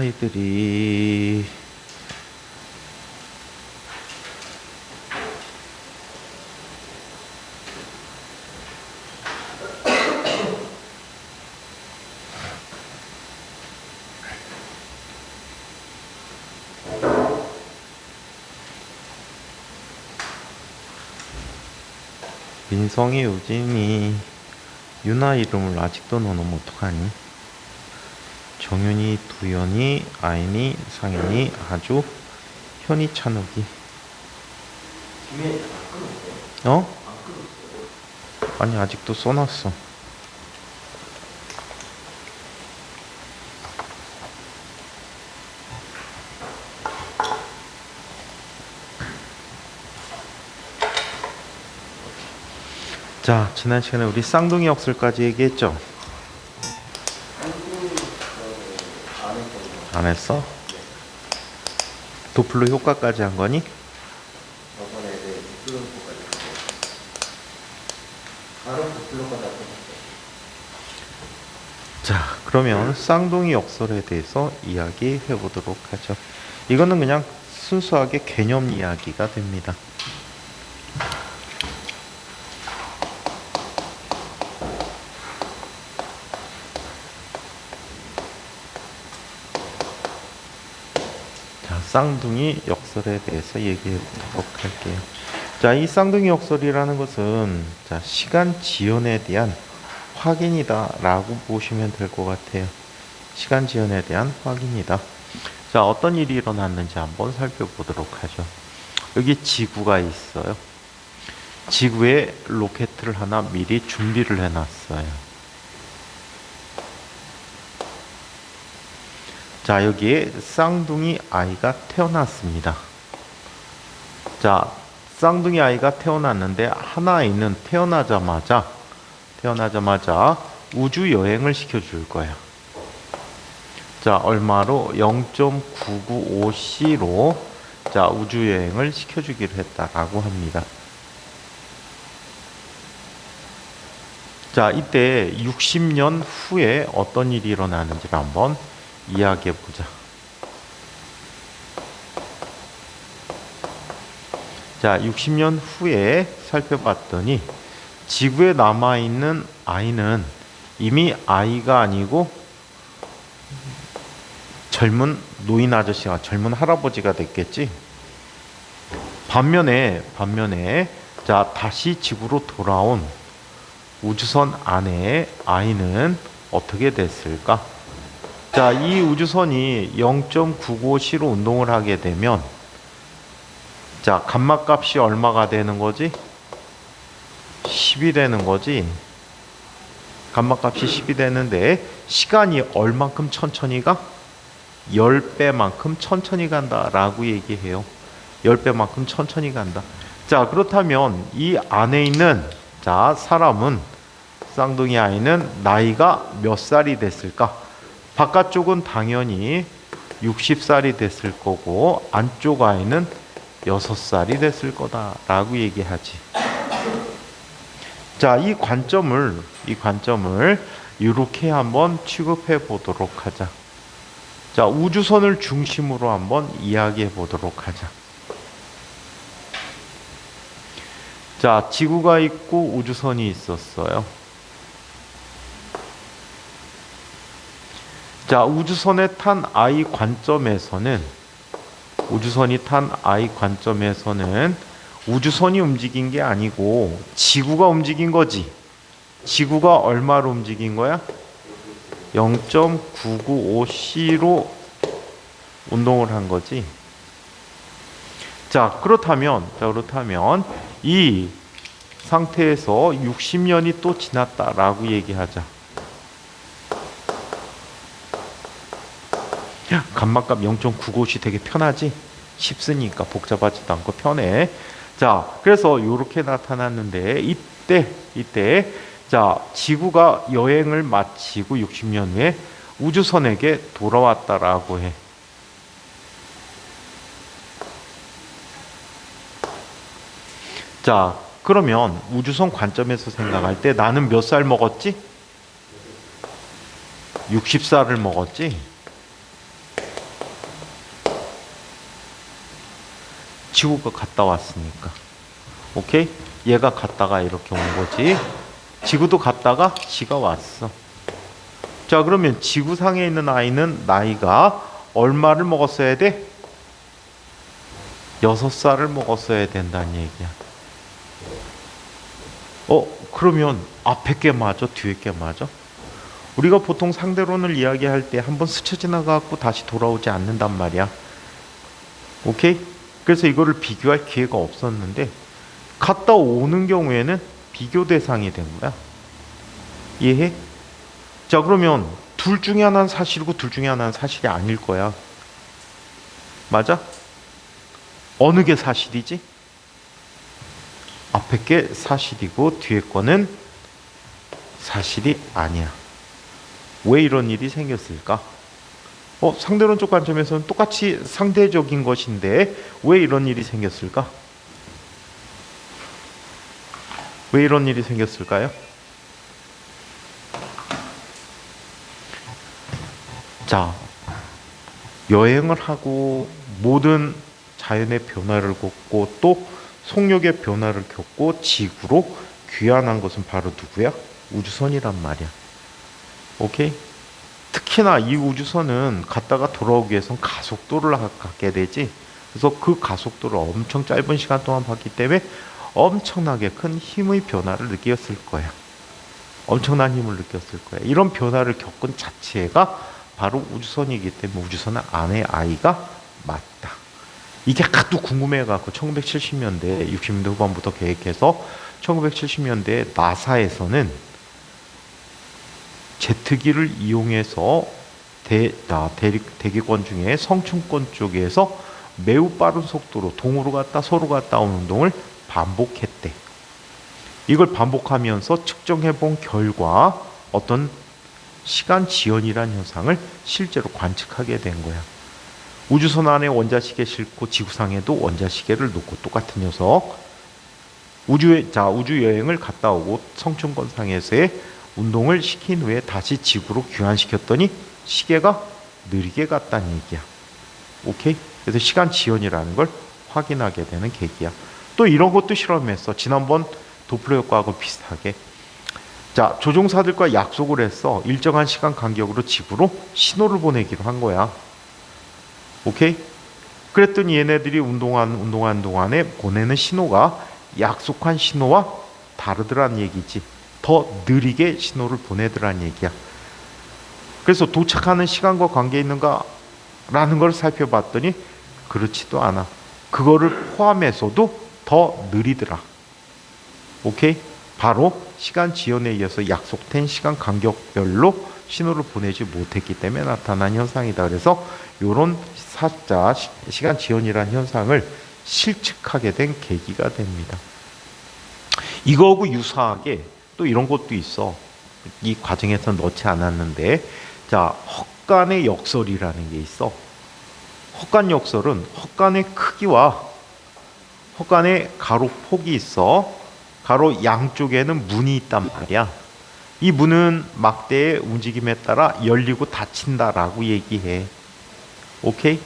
이들이 민성이 우진이 유나 이름을 아직도 넣어놓으면 어떡하니? 정윤이, 두연이, 아인이, 상현이, 아주, 현이, 찬욱이. 어? 아니 아직도 써놨어. 자, 지난 시간에 우리 쌍둥이 역설까지 얘기했죠? 안 했어? 도플로 효과까지 한 거니? 자, 그러면 쌍둥이 역설에 대해서 이야기해 보도록 하죠. 이거는 그냥 순수하게 개념 이야기가 됩니다. 자, 쌍둥이 역설에 대해서 얘기해 보도록 할게요. 자, 이 쌍둥이 역설이라는 것은 자, 시간 지연에 대한 확인이다 라고 보시면 될 것 같아요. 시간 지연에 대한 확인이다. 자, 어떤 일이 일어났는지 한번 살펴보도록 하죠. 여기 지구가 있어요. 지구에 로켓을 하나 미리 준비를 해놨어요. 자, 여기에 쌍둥이 아이가 태어났습니다. 자, 쌍둥이 아이가 태어났는데 하나 아이는 태어나자마자 우주 여행을 시켜줄 거야. 자, 얼마로? 0.995C로 자, 우주 여행을 시켜주기로 했다라고 합니다. 자, 이때 60년 후에 어떤 일이 일어나는지를 한번 이야기해 보자. 자, 60년 후에 살펴봤더니 지구에 남아있는 아이는 이미 아이가 아니고 젊은 노인 아저씨가 젊은 할아버지가 됐겠지. 반면에 자, 다시 지구로 돌아온 우주선 안에 아이는 어떻게 됐을까? 자, 이 우주선이 0.995C로 운동을 하게 되면 자, 감마값이 얼마가 되는 거지? 10이 되는 거지. 감마값이 10이 되는데 시간이 얼만큼 천천히 가? 10배만큼 천천히 간다라고 얘기해요. 10배만큼 천천히 간다. 자, 그렇다면 이 안에 있는 자, 사람은 쌍둥이 아이는 나이가 몇 살이 됐을까? 바깥쪽은 당연히 60살이 됐을 거고 안쪽 아이는 6살이 됐을 거다라고 얘기하지. 자, 이 관점을 이렇게 한번 취급해 보도록 하자. 자, 우주선을 중심으로 한번 이야기해 보도록 하자. 자, 지구가 있고 우주선이 있었어요. 자, 우주선이 탄 아이 관점에서는 우주선이 움직인 게 아니고 지구가 움직인 거지. 지구가 얼마로 움직인 거야? 0.995C로 운동을 한 거지. 자, 그렇다면 이 상태에서 60년이 또 지났다라고 얘기하자. 감마값 0.995C 되게 편하지? 쉽으니까 복잡하지도 않고 편해. 자, 그래서 이렇게 나타났는데 이때 자, 지구가 여행을 마치고 60년 후에 우주선에게 돌아왔다라고 해. 자, 그러면 우주선 관점에서 생각할 때 나는 몇 살 먹었지? 60살을 먹었지? 지구가 갔다 왔으니까. 오케이? 얘가 갔다가 이렇게 온 거지. 지구도 갔다가 지가 왔어. 자, 그러면 지구상에 있는 아이는 나이가 얼마를 먹었어야 돼? 6살을 먹었어야 된다는 얘기야. 그러면 앞에 게 맞아? 뒤에 게 맞아? 우리가 보통 상대론을 이야기할 때 한번 스쳐 지나가고 다시 돌아오지 않는단 말이야. 오케이? 그래서 이거를 비교할 기회가 없었는데 갔다 오는 경우에는 비교 대상이 된 거야. 이해해? 자, 그러면 둘 중에 하나는 사실이고 둘 중에 하나는 사실이 아닐 거야. 맞아? 어느 게 사실이지? 앞에 게 사실이고 뒤에 거는 사실이 아니야. 왜 이런 일이 생겼을까? 상대론적 관점에서는 똑같이 상대적인 것인데 왜 이런 일이 생겼을까? 왜 이런 일이 생겼을까요? 자, 여행을 하고 모든 자연의 변화를 겪고 또 속력의 변화를 겪고 지구로 귀환한 것은 바로 누구야? 우주선이란 말이야. 오케이? 특히나 이 우주선은 갔다가 돌아오기 위해선 가속도를 갖게 되지. 그래서 그 가속도를 엄청 짧은 시간 동안 봤기 때문에 엄청나게 큰 힘의 변화를 느꼈을 거야. 엄청난 힘을 느꼈을 거야. 이런 변화를 겪은 자체가 바로 우주선이기 때문에 우주선 안에 아이가 맞다. 이게 하도 궁금해갖고 1970년대, 60년대 후반부터 계획해서 1970년대 나사에서는 제트기를 이용해서 대기권 중에 성층권 쪽에서 매우 빠른 속도로 동으로 갔다 서로 갔다 오는 운동을 반복했대. 이걸 반복하면서 측정해 본 결과 어떤 시간 지연이라는 현상을 실제로 관측하게 된 거야. 우주선 안에 원자시계 싣고 지구상에도 원자시계를 놓고 똑같은 녀석 우주 여행을 갔다 오고 성층권상에서의 운동을 시킨 후에 다시 지구로 귀환시켰더니 시계가 느리게 갔다는 얘기야. 오케이? 그래서 시간 지연이라는 걸 확인하게 되는 계기야. 또 이런 것도 실험했어. 지난번 도플러 효과하고 비슷하게. 자, 조종사들과 약속을 했어. 일정한 시간 간격으로 지구로 신호를 보내기로 한 거야. 오케이? 그랬더니 얘네들이 운동한 동안에 보내는 신호가 약속한 신호와 다르더란 얘기지. 더 느리게 신호를 보내더란 얘기야. 그래서 도착하는 시간과 관계 있는가라는 걸 살펴봤더니 그렇지도 않아. 그거를 포함해서도 더 느리더라. 오케이? 바로 시간 지연에 의해서 약속된 시간 간격별로 신호를 보내지 못했기 때문에 나타난 현상이다. 그래서 이런 사자 시간 지연이라는 현상을 실측하게 된 계기가 됩니다. 이거하고 유사하게 또 이런 것도 있어. 이 과정에서 넣지 않았는데, 자, 헛간의 역설이라는 게 있어. 헛간 역설은 헛간의 크기와 헛간의 가로 폭이 있어. 가로 양쪽에는 문이 있단 말이야. 이 문은 막대의 움직임에 따라 열리고 닫힌다라고 얘기해. 오케이?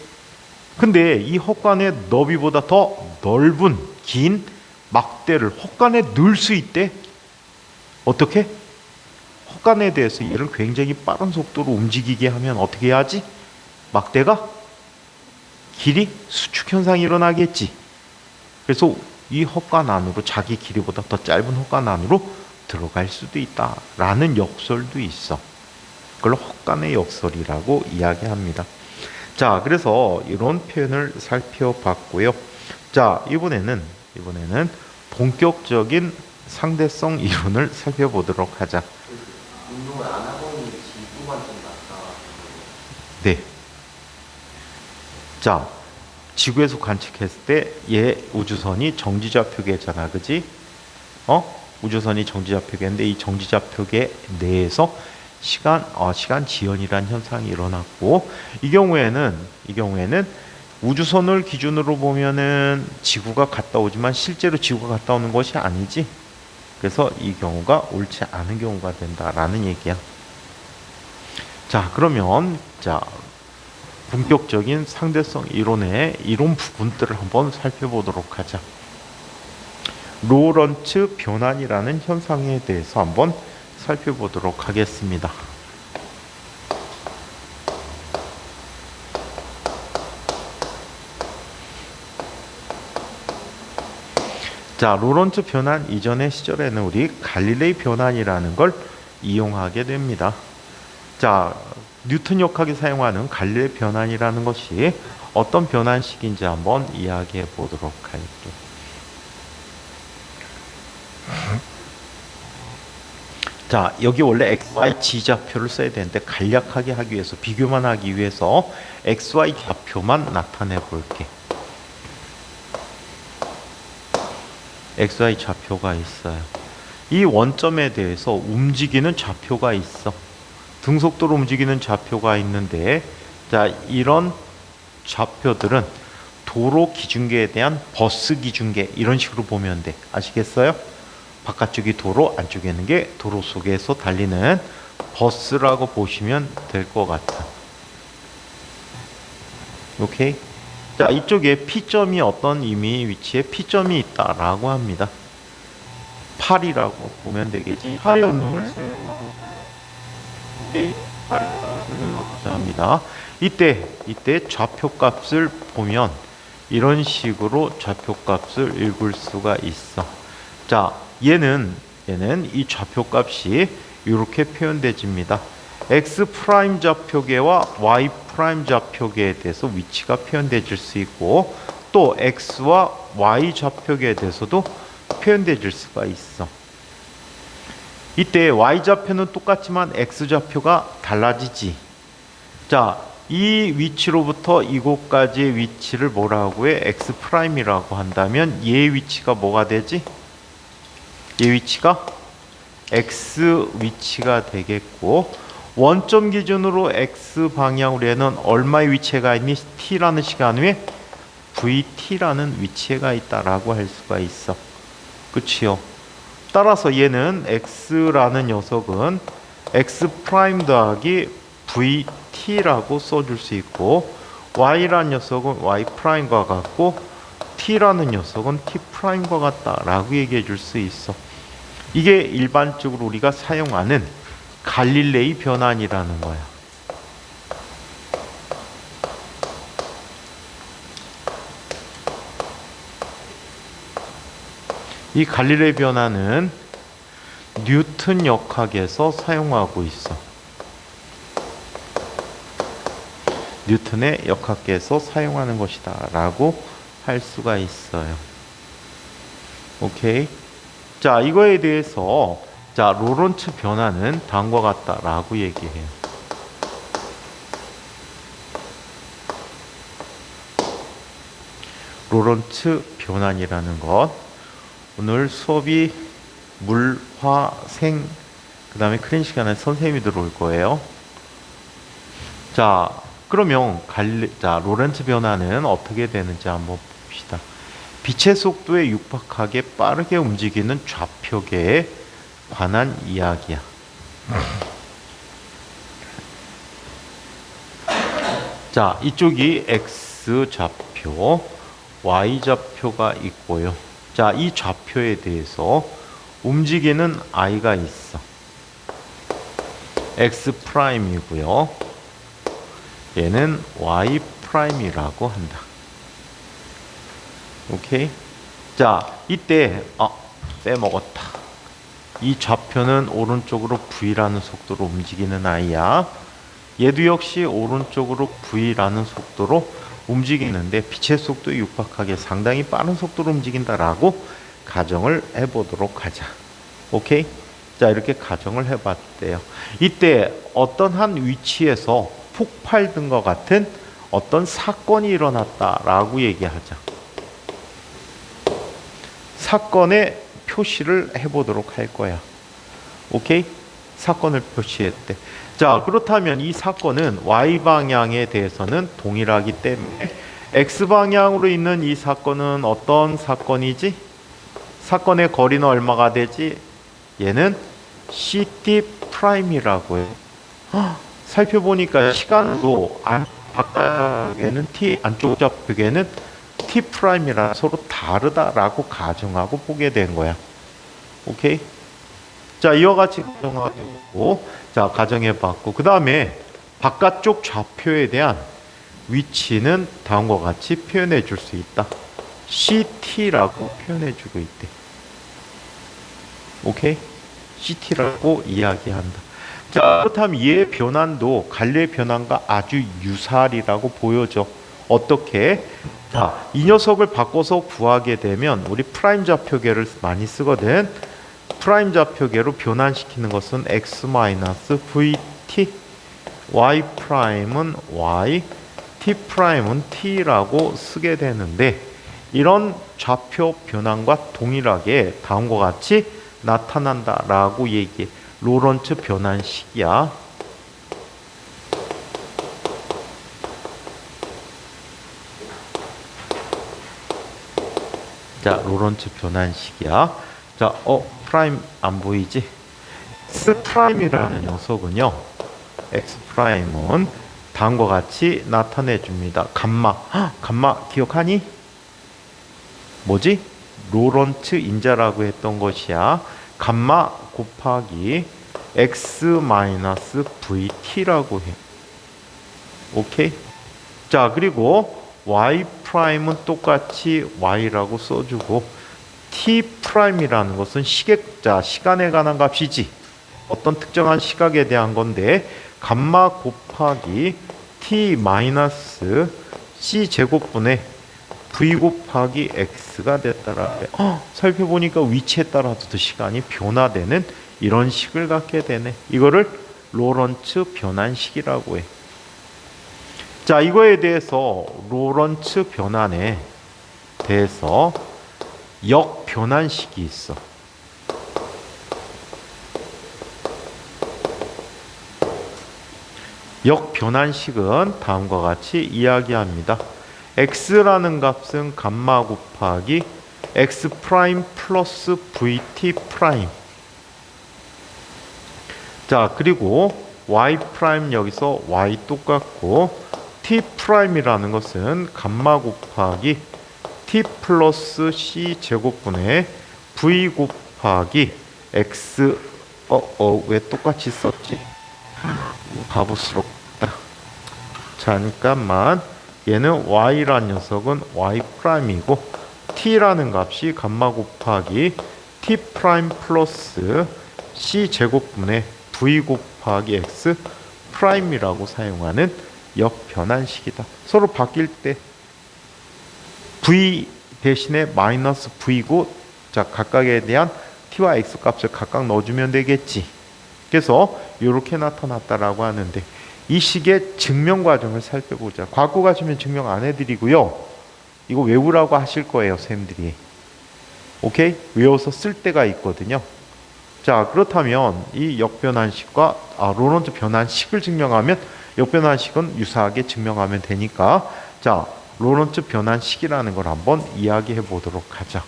근데 이 헛간의 너비보다 더 넓은 긴 막대를 헛간에 넣을 수 있대. 어떻게? 헛간에 대해서 얘를 굉장히 빠른 속도로 움직이게 하면 어떻게 해야지? 막대가 길이 수축 현상이 일어나겠지. 그래서 이 헛간 안으로 자기 길이보다 더 짧은 헛간 안으로 들어갈 수도 있다라는 역설도 있어. 그걸 헛간의 역설이라고 이야기합니다. 자, 그래서 이런 표현을 살펴봤고요. 자, 이번에는 본격적인 상대성 이론을 살펴보도록 하자. 운동을 안 하고 있는 지구만 좀 낫다. 네. 자, 지구에서 관측했을 때 얘 우주선이 정지좌표계잖아, 그지? 우주선이 정지좌표계인데 이 정지좌표계 내에서 시간 지연이란 현상이 일어났고 이 경우에는 우주선을 기준으로 보면은 지구가 갔다 오지만 실제로 지구가 갔다 오는 것이 아니지. 그래서 이 경우가 옳지 않은 경우가 된다라는 얘기야. 자, 그러면 본격적인 상대성 이론의 이론 부분들을 한번 살펴보도록 하자. 로런츠 변환이라는 현상에 대해서 한번 살펴보도록 하겠습니다. 자, 로런츠 변환 이전의 시절에는 우리 갈릴레이 변환이라는 걸 이용하게 됩니다. 자, 뉴턴 역학에 사용하는 갈릴레이 변환이라는 것이 어떤 변환식인지 한번 이야기해 보도록 할게요. 자, 여기 원래 XY 지좌표를 써야 되는데 간략하게 하기 위해서, 비교만 하기 위해서 XY 좌표만 나타내 볼게. XY 좌표가 있어요. 이 원점에 대해서 움직이는 좌표가 있어. 등속도로 움직이는 좌표가 있는데, 자, 이런 좌표들은 도로 기준계에 대한 버스 기준계, 이런 식으로 보면 돼. 아시겠어요? 바깥쪽이 도로, 안쪽에 있는 게 도로 속에서 달리는 버스라고 보시면 될 것 같아. 오케이? 자, 이쪽에 P점이 어떤 의미 위치에 P점이 있다라고 합니다. 8이라고 보면 되겠지. 8을 합니다. 이때 좌표값을 보면 이런 식으로 좌표값을 읽을 수가 있어. 자, 얘는 이 좌표값이 이렇게 표현되집니다. x 프라임 좌표계와 y 프라임 좌표계에 대해서 위치가 표현되질 수 있고, 또 x와 y 좌표계에 대해서도 표현되질 수가 있어. 이때 y 좌표는 똑같지만 x 좌표가 달라지지. 자, 이 위치로부터 이곳까지의 위치를 뭐라고 해? x 프라임이라고 한다면 얘의 위치가 뭐가 되지? 얘 위치가 x 위치가 되겠고, 원점 기준으로 x 방향으로 얘는 얼마의 위치가 있니? t라는 시간 후에 vt라는 위치가 있다라고 할 수가 있어. 그치요? 따라서 얘는 x라는 녀석은 x 프라임 더하기 vt라고 써줄 수 있고, y라는 녀석은 y 프라임과 같고, t라는 녀석은 t 프라임과 같다라고 얘기해 줄 수 있어. 이게 일반적으로 우리가 사용하는 갈릴레이 변환이라는 거야. 이 갈릴레이 변환은 뉴턴 역학에서 사용하고 있어. 뉴턴의 역학계에서 사용하는 것이다 라고 할 수가 있어요. 오케이. 자, 이거에 대해서 자, 로런츠 변화는 다음과 같다라고 얘기해요. 로런츠 변환이라는 것, 오늘 수업이 물, 화, 생, 그 다음에 클린 시간에 선생님이 들어올 거예요. 자, 그러면 로렌츠 변화는 어떻게 되는지 한번 봅시다. 빛의 속도에 육박하게 빠르게 움직이는 좌표계에 관한 이야기야. 자, 이쪽이 X 좌표, Y 좌표가 있고요. 자, 이 좌표에 대해서 움직이는 I가 있어. X 프라임이고요. 얘는 Y 프라임이라고 한다. 오케이? 자, 이때 빼먹었다. 이 좌표는 오른쪽으로 V라는 속도로 움직이는 아이야. 얘도 역시 오른쪽으로 V라는 속도로 움직이는데 빛의 속도에 육박하게 상당히 빠른 속도로 움직인다라고 가정을 해보도록 하자. 오케이? 자, 이렇게 가정을 해봤대요. 이때 어떤 한 위치에서 폭발 등과 같은 어떤 사건이 일어났다라고 얘기하자. 사건의 표시를 해보도록 할 거야. 오케이? 사건을 표시했대. 자, 그렇다면 이 사건은 Y방향에 대해서는 동일하기 때문에 X방향으로 있는 이 사건은 어떤 사건이지? 사건의 거리는 얼마가 되지? 얘는 CT 프라임이라고 해요. 살펴보니까 시간도 바깥에는 t, 안쪽 좌표계는 t 프라임이라 서로 다르다라고 가정하고 보게 된 거야. 오케이? 자, 이와 같이 가정하고, 자, 가정해봤고, 그 다음에 바깥쪽 좌표에 대한 위치는 다음과 같이 표현해 줄 수 있다. CT라고 표현해 주고 있대. 오케이? CT라고 이야기한다. 자, 그렇다면 얘의 변환도 갈래의 변환과 아주 유사하리라고 보여져. 어떻게? 자, 이 녀석을 바꿔서 구하게 되면 우리 프라임 좌표계를 많이 쓰거든. 프라임 좌표계로 변환시키는 것은 x-vt, y 프라임은 y, t 프라임은 t라고 쓰게 되는데, 이런 좌표 변환과 동일하게 다음과 같이 나타난다라고 얘기해. 로런츠 변환식이야. 자, 로런츠 변환식이야. 자, 프라임 안 보이지? x 프라임이라는 녀석은요, x 프라임은 다음과 같이 나타내 줍니다. 감마. 감마 기억하니? 뭐지? 로런츠 인자라고 했던 것이야. 감마 곱하기 x-vt라고 해. 오케이? 자, 그리고 y 프라임은 똑같이 y라고 써주고, t 프라임이라는 것은 시간에 관한 값이지. 어떤 특정한 시각에 대한 건데, 감마 곱하기 t 마이너스 c 제곱분의 v 곱하기 x가 됐다라. 살펴보니까 위치에 따라서도 시간이 변화되는 이런 식을 갖게 되네. 이거를 로런츠 변환식이라고 해. 자, 이거에 대해서 로런츠 변환에 대해서 역변환식이 있어. 역변환식은 다음과 같이 이야기합니다. x라는 값은 감마 곱하기 x 프라임 플러스 vt 프라임. 자, 그리고 y 프라임 여기서 y 똑같고, t 프라임이라는 것은 감마 곱하기 t 플러스 c 제곱분의 v 곱하기 x. 왜 똑같이 썼지? 바보스럽다. 잠깐만. 얘는 y라는 녀석은 y 프라임이고, t라는 값이 감마 곱하기 t 프라임 플러스 c 제곱분의 v 곱하기 x 프라임이라고 사용하는 역변환식이다. 서로 바뀔 때 v 대신에 마이너스 v고, 자, 각각에 대한 t와 x 값을 각각 넣어주면 되겠지. 그래서 이렇게 나타났다라고 하는데, 이 식의 증명 과정을 살펴보자. 과거 가시면 증명 안 해드리고요. 이거 외우라고 하실 거예요, 선생님들이. 오케이? 외워서 쓸 때가 있거든요. 자, 그렇다면 이 역변환식과 로런츠 변환식을 증명하면 역변환식은 유사하게 증명하면 되니까, 자, 로런츠 변환식이라는 걸 한번 이야기해 보도록 하자.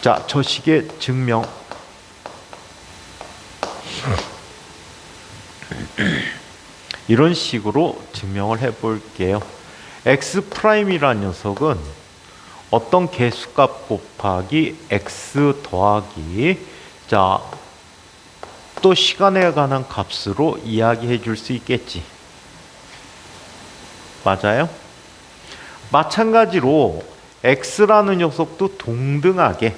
자, 저 식의 증명. 이런 식으로 증명을 해 볼게요. x'이라는 녀석은 어떤 개수값 곱하기 x 더하기, 자, 또 시간에 관한 값으로 이야기해 줄 수 있겠지. 맞아요? 마찬가지로 x라는 녀석도 동등하게,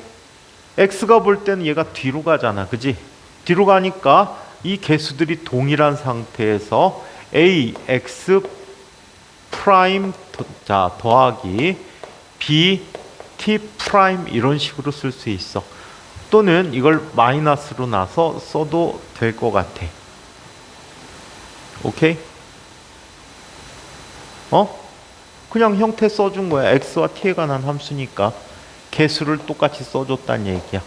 x가 볼 때는 얘가 뒤로 가잖아. 그지? 뒤로 가니까 이 개수들이 동일한 상태에서 ax 프라임 자 더하기 b t 프라임 이런 식으로 쓸 수 있어. 또는 이걸 마이너스로 나서 써도 될 것 같아. 오케이? 그냥 형태 써준 거야. x와 t에 관한 함수니까 개수를 똑같이 써줬다는 얘기야.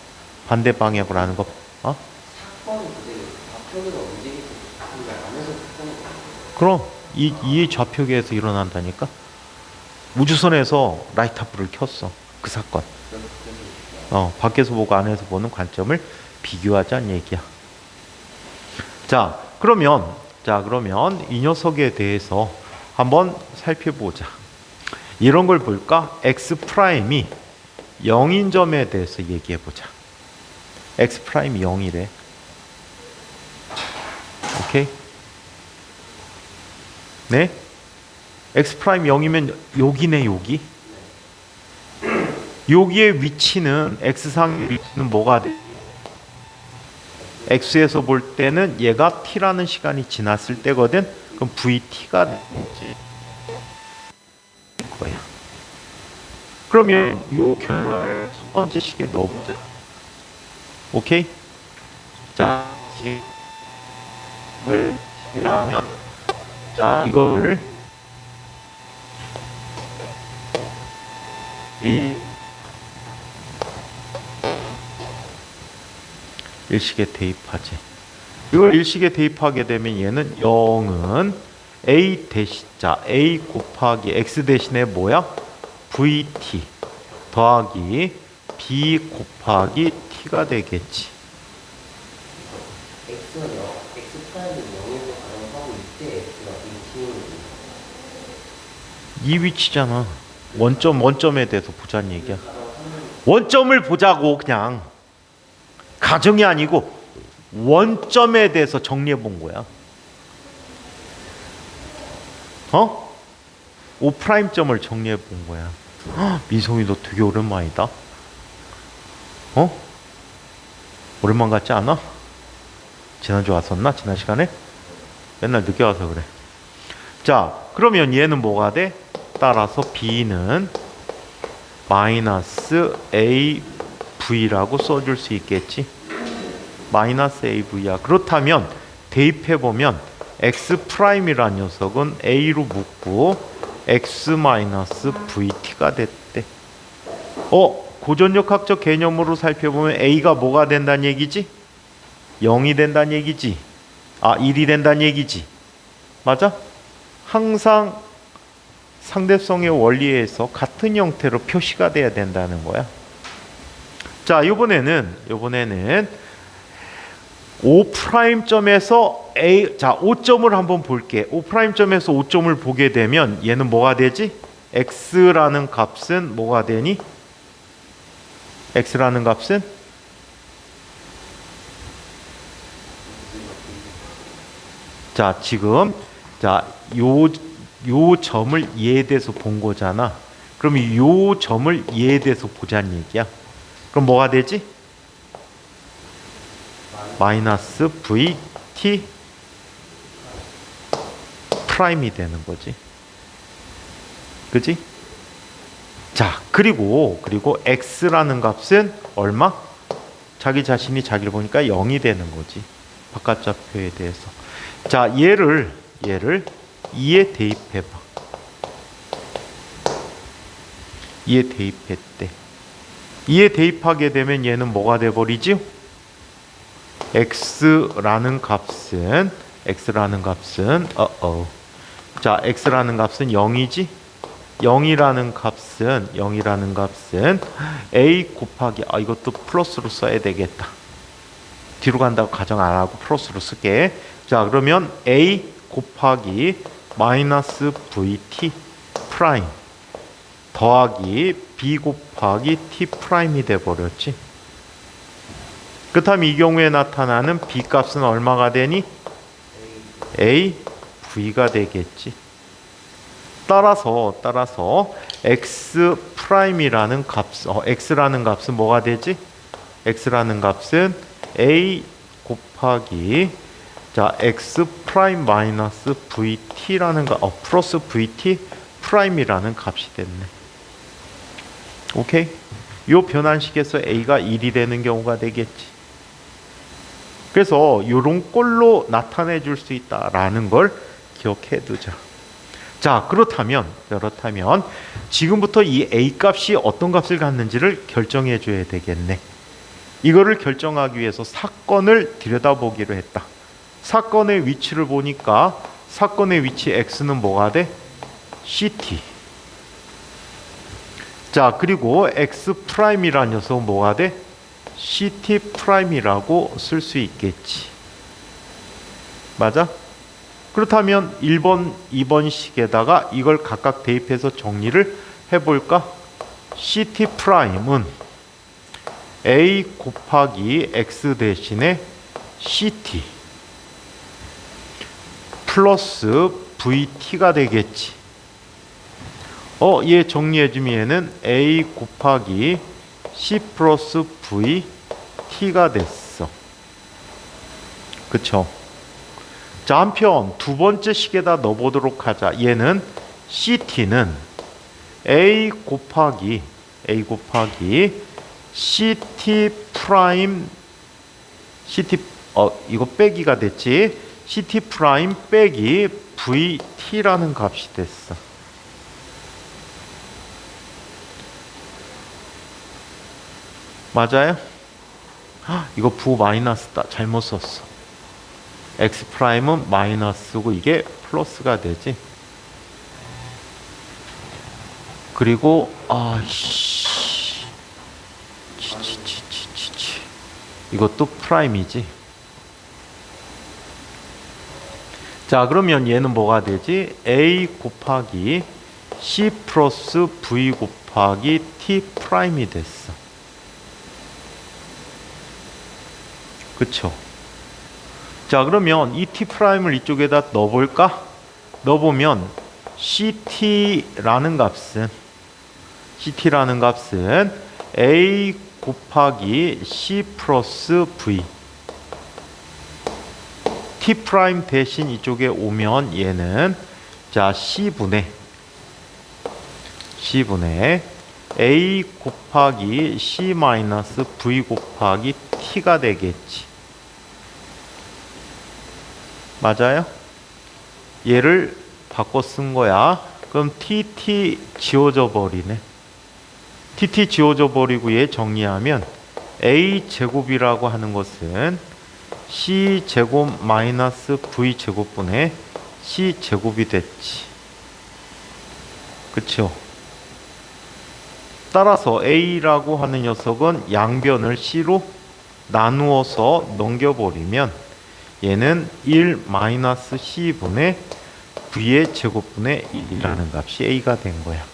반대 방향으로 하는 거. 사건은 그대로 좌표계가 움직이고 안에서 사건이 그럼 이 좌표계에서 일어난다니까. 우주선에서 라이트업을 켰어. 그 사건. 밖에서 보고 안에서 보는 관점을 비교하자는 얘기야. 자, 그러면 이 녀석에 대해서 한번 살펴보자. 이런 걸 볼까? x 프라임이 0인 점에 대해서 얘기해 보자. x 프라임이 0이래. 오케이? 네? x 프라임 0이면 여기네, 여기. 여기의 위치는 x상의 위치는 뭐가 돼? x에서 볼 때는 얘가 t라는 시간이 지났을 때거든. 그럼 vt가 되지 거야. 그러면 이 결과를 첫 번째 식에 넣어보자. 오케이? 자, 이걸 하면 자, 이거를 일식에 대입하지. 이걸 일식에 대입하게 되면 얘는 0은 a 대신 자 a 곱하기 x 대신에 뭐야? vt 더하기 b 곱하기 t가 되겠지. x는 x 프라임은 0에서 가능하고 이때 x가 빈티는 이 위치잖아. 원점에 대해서 보자는 얘기야. 원점을 보자고. 그냥 가정이 아니고 원점에 대해서 정리해 본 거야. 어? O'점을 정리해 본 거야. 민성이 너 되게 오랜만이다. 어? 오랜만 같지 않아? 지난주 왔었나? 지난 시간에? 맨날 늦게 와서 그래. 자, 그러면 얘는 뭐가 돼? 따라서 B는 마이너스 AV라고 써줄 수 있겠지. 마이너스 AV야. 그렇다면 대입해보면 X'이란 녀석은 A로 묶고 X 마이너스 VT가 됐대. 고전역학적 개념으로 살펴보면 A가 뭐가 된다는 얘기지? 0이 된다는 얘기지. 1이 된다는 얘기지. 맞아? 항상 상대성의 원리에서 같은 형태로 표시가 돼야 된다는 거야. 자, 이번에는 O'점에서 자, O점을 한번 볼게. O'점에서 O점을 보게 되면 얘는 뭐가 되지? X라는 값은 뭐가 되니? X라는 값은 자, 지금 요 점을 얘에 대해서 본 거잖아. 그럼 요 점을 얘에 대해서 보자는 얘기야. 그럼 뭐가 되지? 마이너스 VT 프라임이 되는 거지. 그지? 자, 그리고 X라는 값은 얼마? 자기 자신이 자기를 보니까 0이 되는 거지. 바깥좌표에 대해서. 자, 얘를 2에 대입해봐. 2에 대입했대. 2에 대입하게 되면 얘는 뭐가 돼버리지? X라는 값은 자, X라는 값은 0이지? 0이라는 값은 A 곱하기 이것도 플러스로 써야 되겠다. 뒤로 간다고 가정 안 하고 플러스로 쓸게. 자, 그러면 A 곱하기 마이너스 VT 프라임 더하기 B 곱하기 T 프라임이 돼버렸지. 그렇다면 이 경우에 나타나는 B 값은 얼마가 되니? A V가 되겠지. 따라서 X 프라임이라는 X라는 값은 뭐가 되지? X라는 값은 A 곱하기 자, X 프라임 마이너스 VT라는 플러스 VT 프라임이라는 값이 됐네. 오케이? 요 변환식에서 A가 1이 되는 경우가 되겠지. 그래서 요런 꼴로 나타내 줄 수 있다라는 걸 기억해 두자. 자, 그렇다면 지금부터 이 A 값이 어떤 값을 갖는지를 결정해 줘야 되겠네. 이거를 결정하기 위해서 사건을 들여다보기로 했다. 사건의 위치를 보니까 사건의 위치 X는 뭐가 돼? CT. 자, 그리고 X 프라임이라는 녀석은 뭐가 돼? CT 프라임이라고 쓸 수 있겠지. 맞아? 그렇다면 1번, 2번 식에다가 이걸 각각 대입해서 정리를 해볼까? ct 프라임은 a 곱하기 x 대신에 ct 플러스 vt가 되겠지. 얘 정리해주면 얘는 a 곱하기 c 플러스 vt가 됐어. 그쵸? 자, 한편 두 번째 식에다 넣어보도록 하자. 얘는 ct는 a 곱하기 ct 프라임 이거 빼기가 됐지. ct 프라임 빼기 vt라는 값이 됐어. 맞아요? 이거 부 마이너스다. 잘못 썼어. x 프라임은 마이너스고 이게 플러스가 되지. 그리고 이것도 프라임이지. 자, 그러면 얘는 뭐가 되지? a 곱하기 c 플러스 v 곱하기 t 프라임이 됐어. 그쵸? 자, 그러면 이 t 프라임을 이쪽에다 넣어볼까? 넣어보면 ct라는 값은 a 곱하기 c 플러스 v t 프라임 대신 이쪽에 오면 얘는 자 c분의 a 곱하기 c 마이너스 v 곱하기 t가 되겠지. 맞아요? 얘를 바꿔 쓴 거야. 그럼 tt 지워져 버리네. tt 지워져 버리고 얘 정리하면 a 제곱이라고 하는 것은 c 제곱 마이너스 v 제곱분의 c 제곱이 됐지. 그쵸? 따라서 a라고 하는 녀석은 양변을 c로 나누어서 넘겨버리면 얘는 1 마이너스 c분의 v의 제곱분의 1이라는 값이 a가 된 거야.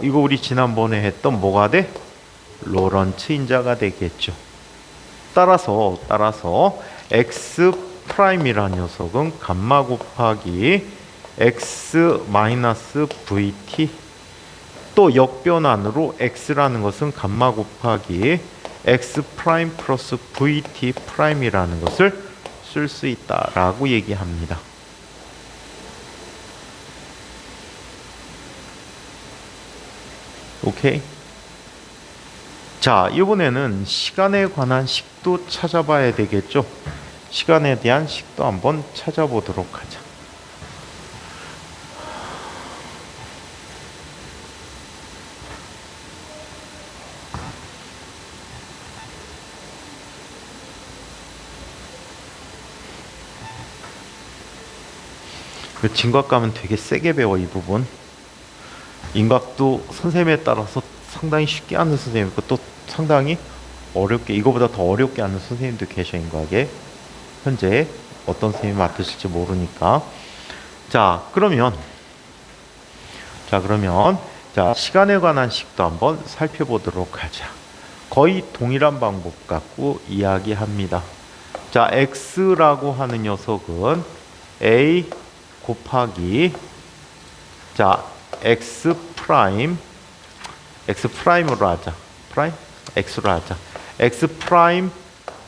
이거 우리 지난번에 했던 뭐가 돼? 로런츠 인자가 되겠죠. 따라서 x 프라임이라는 녀석은 감마 곱하기 x 마이너스 vt 또 역변환으로 x라는 것은 감마 곱하기 x 프라임 플러스 vt 프라임이라는 것을 쓸 수 있다라고 얘기합니다. 오케이? 자, 이번에는 시간에 관한 식도 찾아봐야 되겠죠? 시간에 대한 식도 한번 찾아보도록 하자. 진곽감은 되게 세게 배워, 이 부분. 인곽도 선생님에 따라서 상당히 쉽게 하는 선생님 있고 또 상당히 어렵게, 이거보다 더 어렵게 하는 선생님도 계셔. 인곽에 현재 어떤 선생님이 맡으실지 모르니까. 그러면 시간에 관한 식도 한번 살펴보도록 하자. 거의 동일한 방법 갖고 이야기합니다. x라고 하는 녀석은 a 곱하기 x 프라임으로 하자. x로 하자. x 프라임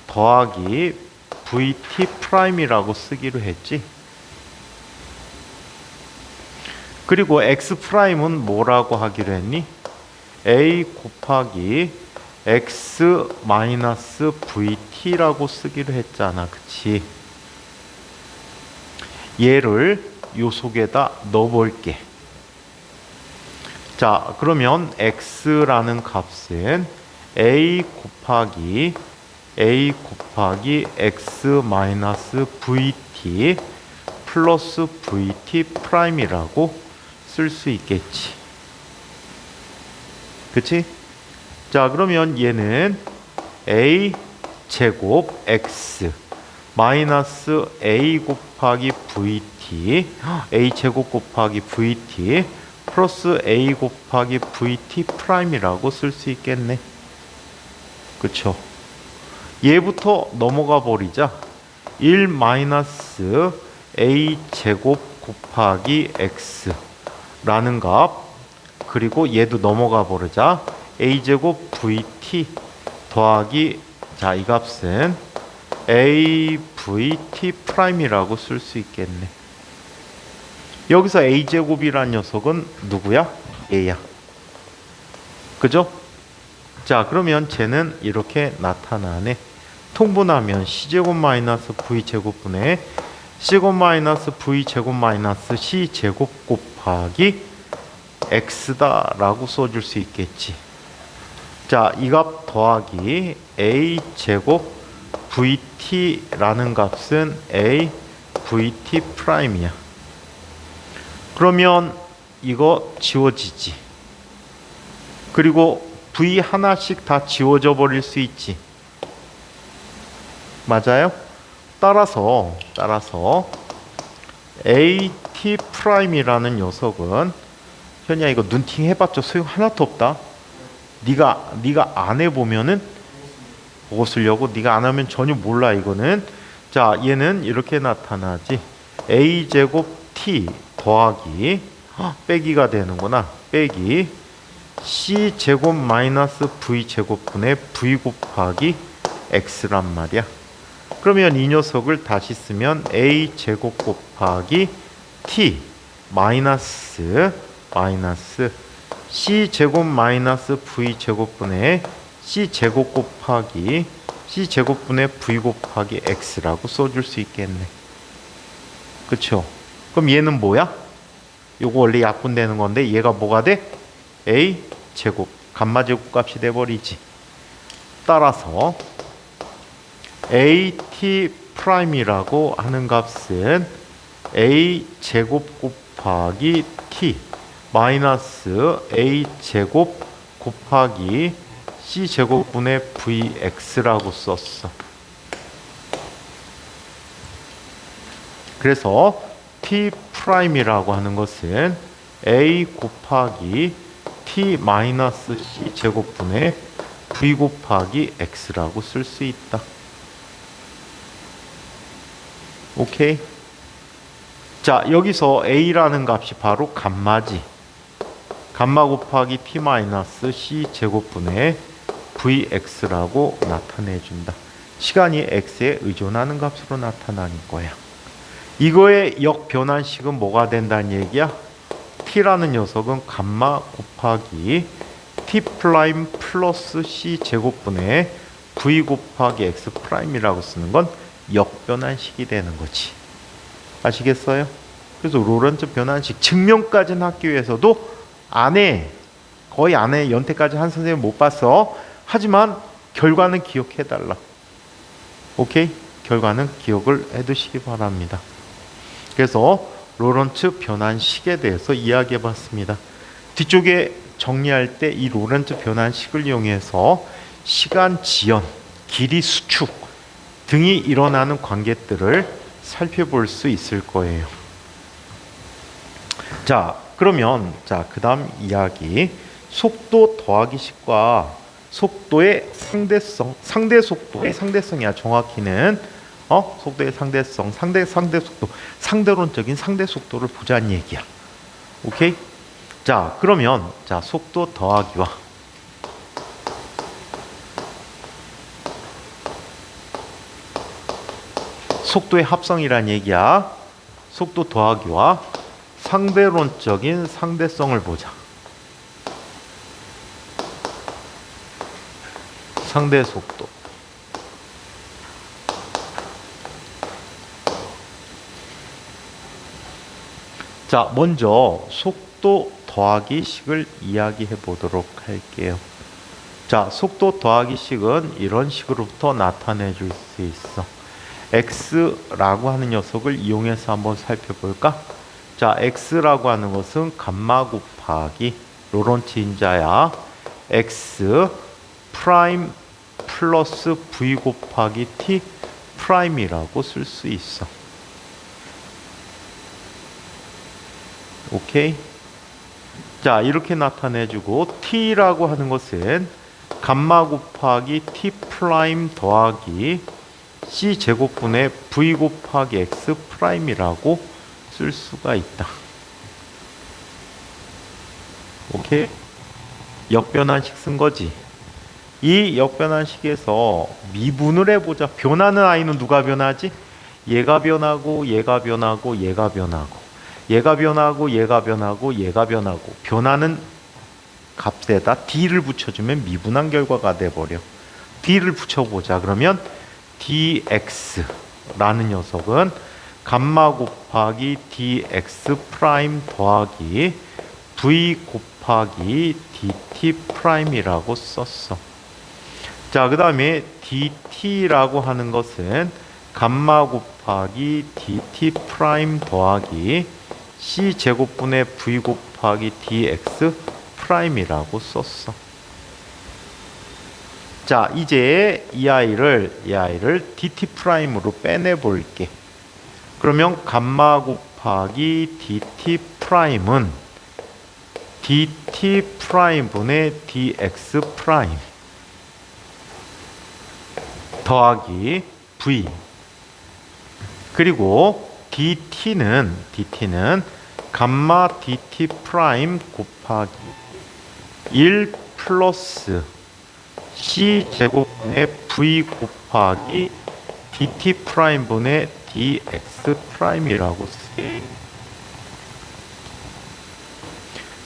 더하기 vt 프라임이라고 쓰기로 했지. 그리고 x 프라임은 뭐라고 하기로 했니? a 곱하기 x 마이너스 vt라고 쓰기로 했잖아. 그치? 얘를 요 속에다 넣어볼게. 그러면 x라는 값은 a 곱하기 x 마이너스 vt 플러스 vt 프라임이라고 쓸 수 있겠지. 그치? 그러면 얘는 a 제곱 x 마이너스 a 곱하기 곱하기 vt a제곱 곱하기 vt 플러스 a 곱하기 vt 프라임이라고 쓸 수 있겠네. 그쵸? 얘부터 넘어가 버리자. 1 마이너스 a 제곱 곱하기 x 라는 값, 그리고 얘도 넘어가 버리자. a 제곱 vt 더하기, 자, 이 값은 a vt 프라임이라고 쓸 수 있겠네. 여기서 a 제곱이란 녀석은 누구야? 얘야. 그죠? 자, 그러면 쟤는 이렇게 나타나네. 통분하면 c제곱 마이너스 v제곱분의 c제곱 마이너스 v제곱 마이너스 c제곱 곱하기 x다 라고 써줄 수 있겠지. 자, 이 값 더하기 a 제곱 vt 라는 값은 a vt 프라임이야. 그러면 이거 지워지지. 그리고 v 하나씩 다 지워져 버릴 수 있지. 맞아요? 따라서 at 프라임이라는 녀석은, 현이야 이거 눈팅 해봤자 소용 하나도 없다. 네가 안 해보면은 보고 쓰려고, 네가 안 하면 전혀 몰라 이거는. 자, 얘는 이렇게 나타나지. a 제곱 t 더하기 빼기가 되는구나. 빼기 c 제곱 마이너스 v 제곱분의 v 곱하기 x란 말이야. 그러면 이 녀석을 다시 쓰면 a 제곱 곱하기 t 마이너스 c 제곱 마이너스 v 제곱분의 c 제곱 곱하기 c 제곱분의 v 곱하기 x라고 써줄 수 있겠네. 그쵸? 그럼 얘는 뭐야? 요거 원래 약분되는 건데 얘가 뭐가 돼? a 제곱, 감마 제곱 값이 돼버리지. 따라서 at 프라임이라고 하는 값은 a 제곱 곱하기 t 마이너스 a 제곱 곱하기 c 제곱분의 vx라고 썼어. 그래서 t 프라임이라고 하는 것은 a 곱하기 t 마이너스 c 제곱분의 v 곱하기 x라고 쓸 수 있다. 오케이? 자, 여기서 a라는 값이 바로 감마지. 감마 곱하기 t 마이너스 c 제곱분의 vx라고 나타내준다. 시간이 x에 의존하는 값으로 나타나는 거야. 이거의 역변환식은 뭐가 된다는 얘기야? t라는 녀석은 감마 곱하기 t 프라임 플러스 c 제곱분의 v 곱하기 x 프라임이라고 쓰는 건 역변환식이 되는 거지. 아시겠어요? 그래서 로렌츠 변환식 증명까지는 학기 위해서도 안 해. 거의 안 해. 연태까지 한 선생님 못 봤어. 하지만 결과는 기억해달라. 오케이? 결과는 기억을 해두시기 바랍니다. 그래서 로렌츠 변환식에 대해서 이야기해 봤습니다. 뒤쪽에 정리할 때 이 로렌츠 변환식을 이용해서 시간 지연, 길이 수축 등이 일어나는 관계들을 살펴볼 수 있을 거예요. 자, 그러면 그 다음 이야기, 속도 더하기식과 속도의 상대성, 상대 속도의 상대성이야. 정확히는 속도의 상대성, 상대 속도, 상대론적인 상대 속도를 보자는 얘기야. 오케이? 자, 그러면 속도 더하기와 속도의 합성이란 얘기야. 속도 더하기와 상대론적인 상대성을 보자. 상대 속도. 자, 먼저 속도 더하기식을 이야기해 보도록 할게요. 자, 속도 더하기식은 이런 식으로부터 나타내 줄 수 있어. x라고 하는 녀석을 이용해서 한번 살펴볼까? 자, x라고 하는 것은 감마 곱하기 로렌츠 인자야. x 프라임 플러스 v 곱하기 t 프라임이라고 쓸 수 있어. 오케이? 자, 이렇게 나타내주고 t라고 하는 것은 감마 곱하기 t 프라임 더하기 c 제곱분의 v 곱하기 x 프라임이라고 쓸 수가 있다. 오케이? 역변환식 쓴 거지. 이 역변환식에서 미분을 해보자. 변하는 i는 누가 변하지? 얘가 변하고 얘가 변하고 얘가 변하고 얘가 변하고 얘가 변하고 얘가 변하고 변하는 값에다 d를 붙여주면 미분한 결과가 돼버려. d를 붙여보자. 그러면 dx라는 녀석은 감마 곱하기 dx 프라임 더하기 v 곱하기 dt 프라임이라고 썼어. 자, 그 다음에 dt라고 하는 것은 감마 곱하기 dt 프라임 더하기 c 제곱분의 v 곱하기 dx 프라임이라고 썼어. 자, 이제 이 아이를 dt 프라임으로 빼내 볼게. 그러면 감마 곱하기 dt 프라임은 dt 프라임분의 dx 프라임 더하기 v, 그리고 dt는 감마 dt 프라임 곱하기 1 플러스 c 제곱분의 v 곱하기 dt 프라임분의 dx 프라임이라고 쓰.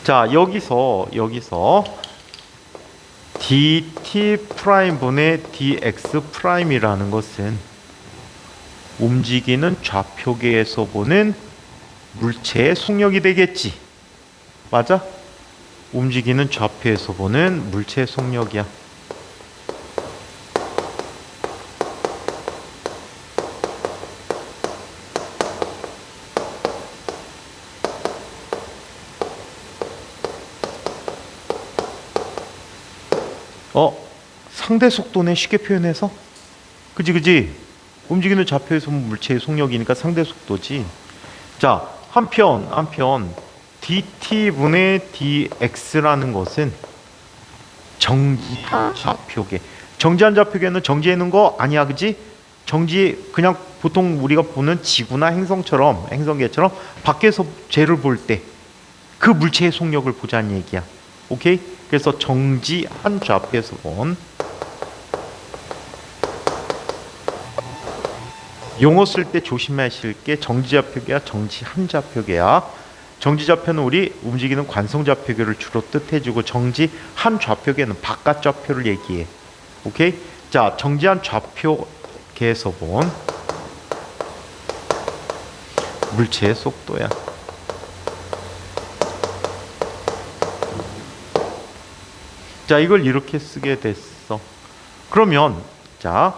자, 여기서 dt 프라임분의 dx 프라임이라는 것은 움직이는 좌표계에서 보는 물체의 속력이 되겠지. 맞아? 움직이는 좌표에서 보는 물체의 속력이야. 상대 속도네, 쉽게 표현해서. 그지? 움직이는 좌표에서 보는 물체의 속력이니까 상대 속도지. 자, 한편 dt분의 dx라는 것은 정지한 좌표계. 정지한 좌표계는 정지해 있는 거 아니야, 그지? 그냥 보통 우리가 보는 지구나 행성계처럼 밖에서 쟤를 볼 때 그 물체의 속력을 보자는 얘기야. 오케이? 그래서 정지한 좌표에서 본, 용어 쓸 때 조심하실 게 정지좌표계야, 정지한 좌표계야. 정지좌표는 우리 움직이는 관성좌표계를 주로 뜻해주고, 정지한 좌표계는 바깥 좌표를 얘기해. 오케이? 자, 정지한 좌표계에서 본 물체의 속도야. 자, 이걸 이렇게 쓰게 됐어. 그러면 자,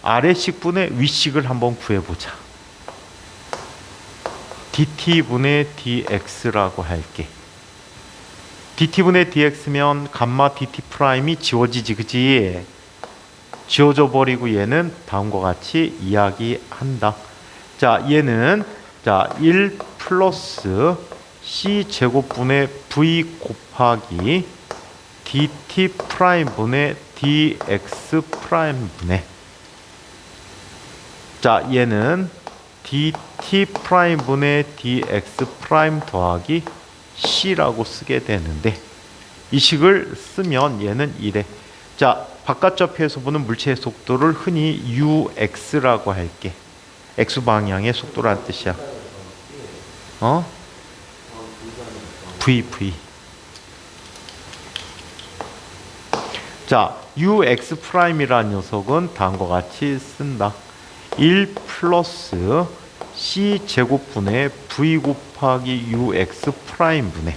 아래식분의 위식을 한번 구해보자. dt분의 dx라고 할게. dt분의 dx면 감마 dt 프라임이 지워지지, 그지? 지워져 버리고 얘는 다음과 같이 이야기한다. 자, 얘는 1 플러스 c 제곱분의 v 곱하기 dt 프라임분의 dx 프라임분의, 자, 얘는 dt 프라임분의 dx 프라임 더하기 c라고 쓰게 되는데, 이 식을 쓰면 얘는 이래. 자, 바깥 좌표에서 보는 물체의 속도를 흔히 ux라고 할게. x 방향의 속도란 뜻이야. v. 자, ux 프라임이라는 녀석은 다음과 같이 쓴다. 1 플러스 c 제곱분의 v 곱하기 ux 프라임분의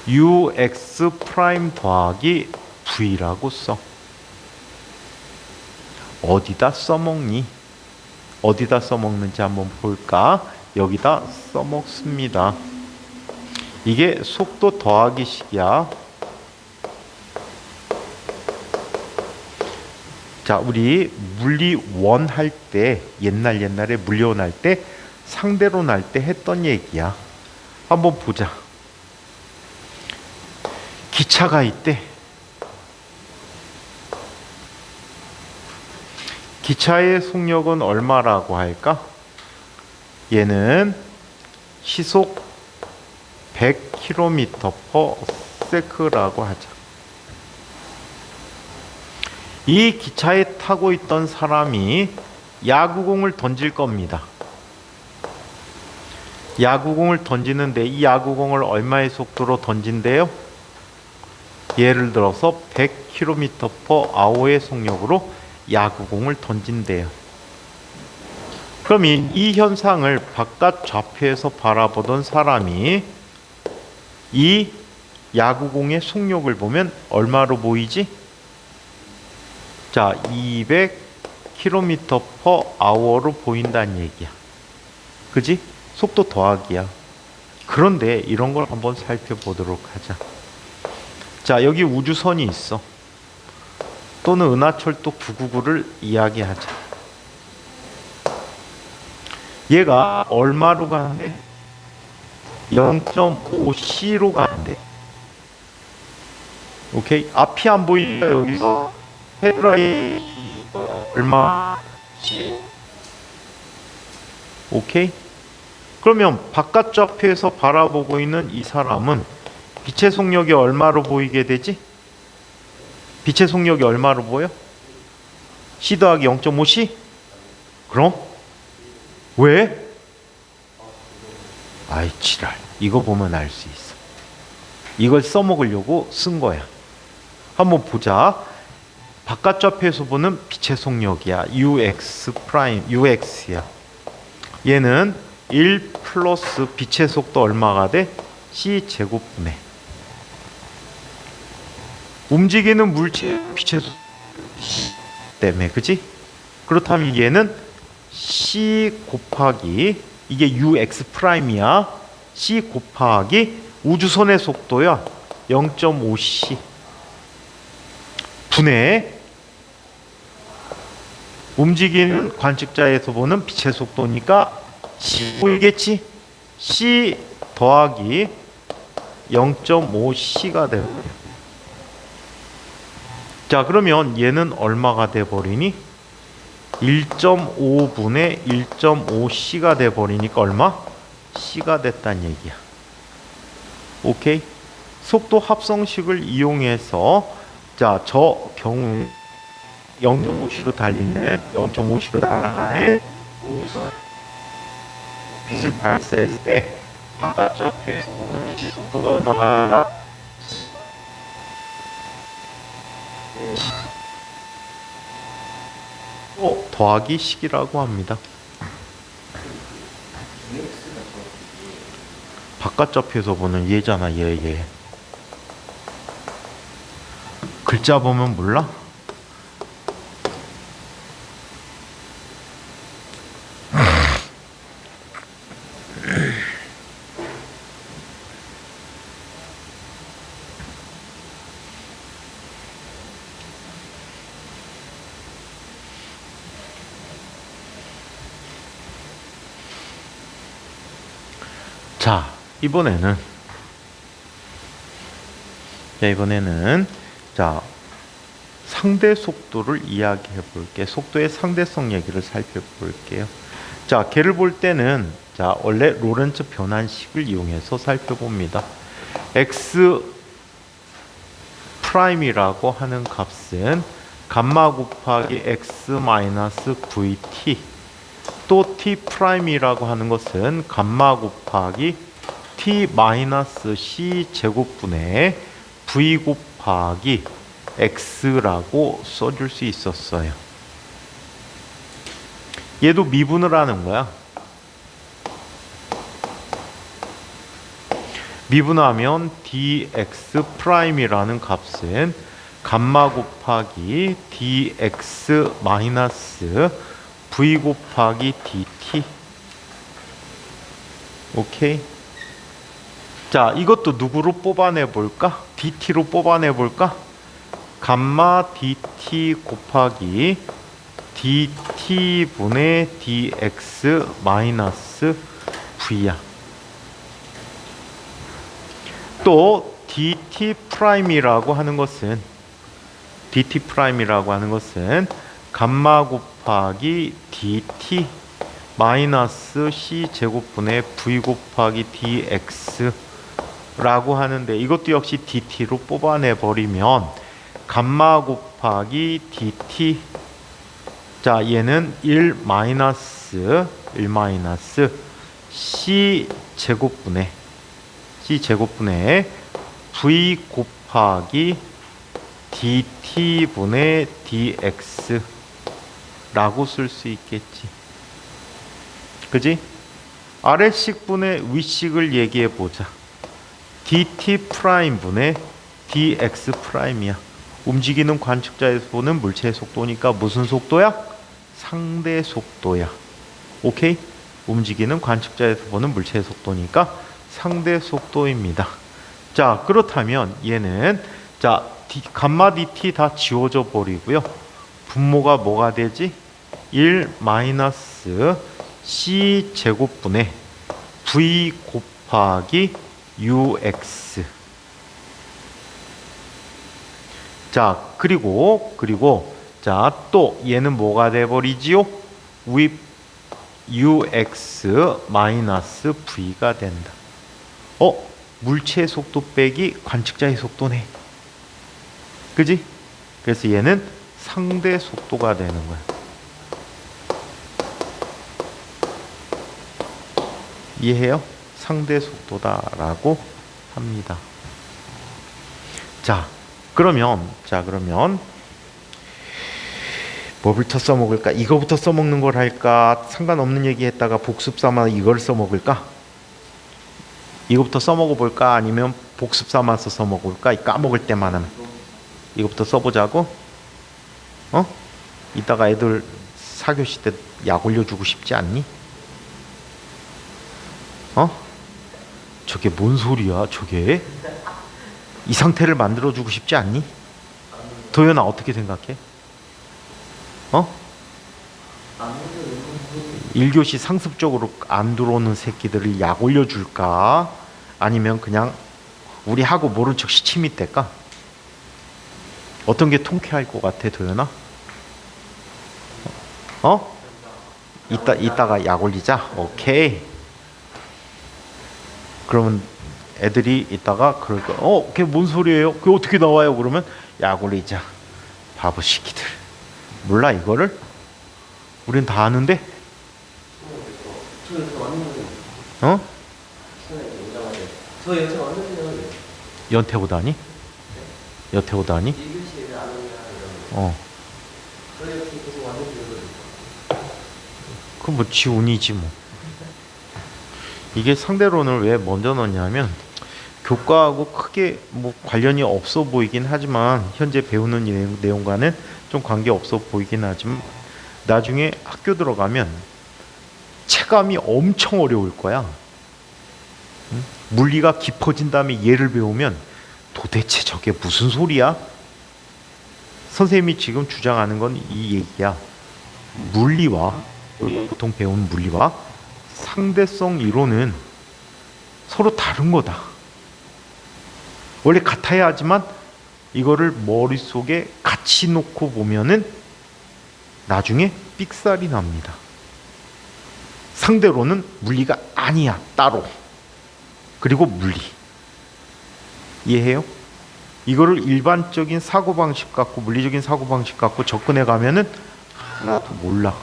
ux 프라임 더하기 v라고 써. 어디다 써먹니? 어디다 써먹는지 한번 볼까? 여기다 써먹습니다. 이게 속도 더하기 식이야. 자, 우리 물리원 할 때, 옛날에 물리원 할 때 상대로 날 때 했던 얘기야. 한번 보자. 기차가 있대. 기차의 속력은 얼마라고 할까? 얘는 시속 100km/s라고 하자. 이 기차에 타고 있던 사람이 야구공을 던질 겁니다. 야구공을 던지는데 이 야구공을 얼마의 속도로 던진대요? 예를 들어서 100km/h의 속력으로 야구공을 던진대요. 그럼 이 현상을 바깥 좌표에서 바라보던 사람이 이 야구공의 속력을 보면 얼마로 보이지? 자, 200km/h로 보인다는 얘기야. 그지? 속도 더하기야. 그런데 이런 걸 한번 살펴보도록 하자. 자, 여기 우주선이 있어. 또는 은하철도 999를 이야기하자. 얘가 얼마로 가는데? 0.5c로 가는데. 오케이? 앞이 안 보이니까 여기서 헤드라인 얼마? 오케이? 그러면 바깥 좌표에서 바라보고 있는 이 사람은 빛의 속력이 얼마로 보이게 되지? 빛의 속력이 얼마로 보여? C 더하기 0.5C? 그럼? 왜? 아이 지랄. 이거 보면 알 수 있어. 이걸 써먹으려고 쓴 거야. 한번 보자. 바깥 좌표에서 보는 빛의 속력이야. UX야. 얘는 1 플러스 빛의 속도 얼마가 돼? C 제곱분의 움직이는 물체 빛의 속도 때문에, 그지? 그렇다면 얘는 C 곱하기, 이게 UX 프라임이야. C 곱하기 우주선의 속도야. 0.5C 분의 움직이는 관측자에서 보는 빛의 속도니까 C 보이겠지? C 더하기 0.5C가 되버려. 자, 그러면 얘는 얼마가 돼버리니? 1.5분의 1.5C가 돼버리니까 얼마? C가 됐단 얘기야. 오케이? 속도 합성식을 이용해서, 자, 저 경우 0.5C로 달리네. 0.5C로 달아가네. 빛을 발사했을 때 바깥쪽에서 빛의 속도가 얼마나? 더하기 식이라고 합니다. 바깥 좌표에서 보는 얘잖아. 얘. 글자 보면 몰라? 자, 이번에는 상대 속도를 이야기해 볼게. 속도의 상대성 얘기를 살펴볼게요. 자, 걔를 볼 때는, 자, 원래 로렌츠 변환식을 이용해서 살펴봅니다. x 프라임이라고 하는 값은 감마 곱하기 x 마이너스 vt, 또 t 프라임이라고 하는 것은 감마 곱하기 t 마이너스 c 제곱분의 v 곱하기 x라고 써줄 수 있었어요. 얘도 미분을 하는 거야. 미분하면 dx 프라임이라는 값은 감마 곱하기 dx 마이너스 v 곱하기 dt. 오케이. 자, 이것도 누구로 뽑아내 볼까? dt로 뽑아내 볼까? 감마 dt 곱하기 dt분의 dx 마이너스 v야. 또 dt 프라임이라고 하는 것은 감마 곱하기 dt 마이너스 c 제곱분의 v 곱하기 dx 라고 하는데, 이것도 역시 dt로 뽑아내 버리면 감마 곱하기 dt, 자 얘는 1 마이너스 c 제곱분의 v 곱하기 dt분의 dx 라고 쓸 수 있겠지. 그지? 아래식분의 위식을 얘기해 보자. dt 프라임 분의 dx 프라임이야. 움직이는 관측자에서 보는 물체의 속도니까 무슨 속도야? 상대 속도야. 오케이? 움직이는 관측자에서 보는 물체의 속도니까 상대 속도입니다. 자, 그렇다면 얘는 자 감마 dt 다 지워져 버리고요. 분모가 뭐가 되지? 1 마이너스 c 제곱분의 v 곱하기 ux. 자, 그리고 자, 또 얘는 뭐가 돼 버리지요? ux 마이너스 v가 된다. 물체의 속도 빼기 관측자의 속도네. 그지? 그래서 얘는 상대 속도가 되는 거야. 이해해요? 상대 속도다라고 합니다. 자, 그러면 뭐부터 써먹을까? 이거부터 써먹는 걸 할까? 상관없는 얘기 했다가 복습 삼아 이걸 써먹을까? 이거부터 써먹어볼까? 아니면 복습 삼아서 써먹을까? 까먹을 때만 하면 이거부터 써보자고? 이따가 애들 4교시 때 약 올려주고 싶지 않니? 저게 뭔 소리야 저게? 이 상태를 만들어주고 싶지 않니? 도연아 어떻게 생각해? 1교시 상습적으로 안 들어오는 새끼들을 약 올려줄까? 아니면 그냥 우리 하고 모른 척 시침이 뗄까? 어떤 게 통쾌할 것 같아 도연아? 이따가 약 올리자. 오케이. 그러면 애들이 이따가 그럴 거야. 그게 뭔 소리예요? 그게 어떻게 나와요? 그러면 약 올리자. 바보 새끼들. 몰라 이거를? 우린 다 아는데? 저 연세 왔는데요. 연태 오다니? 여태 오다니? 그럼 뭐 지운이지 뭐. 이게 상대론을 왜 먼저 넣냐면 교과하고 크게 뭐 관련이 없어 보이긴 하지만 현재 배우는 내용과는 좀 관계 없어 보이긴 하지만 나중에 학교 들어가면 체감이 엄청 어려울 거야. 물리가 깊어진 다음에 얘를 배우면 도대체 저게 무슨 소리야? 선생님이 지금 주장하는 건 이 얘기야. 물리와 보통 배우는 물리와 상대성 이론은 서로 다른 거다. 원래 같아야 하지만 이거를 머릿속에 같이 놓고 보면은 나중에 삑살이 납니다. 상대로는 물리가 아니야, 따로. 그리고 물리. 이해해요? 이거를 일반적인 사고방식 갖고 물리적인 사고방식 갖고 접근해 가면은 하나도 몰라.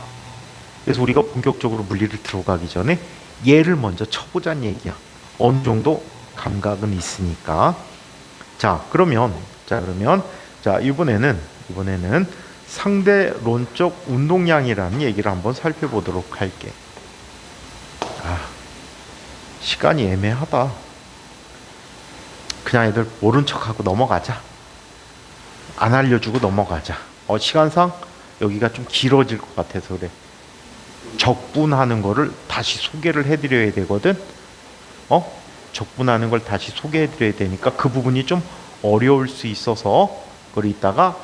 그래서 우리가 본격적으로 물리를 들어가기 전에 얘를 먼저 쳐보자는 얘기야. 어느 정도 감각은 있으니까. 그러면 이번에는 상대론적 운동량이라는 얘기를 한번 살펴보도록 할게. 시간이 애매하다. 그냥 애들 모른 척하고 넘어가자. 안 알려주고 넘어가자. 시간상 여기가 좀 길어질 것 같아서 그래. 적분하는 거를 다시 소개를 해드려야 되거든. 적분하는 걸 다시 소개해드려야 되니까 그 부분이 좀 어려울 수 있어서 그걸 이따가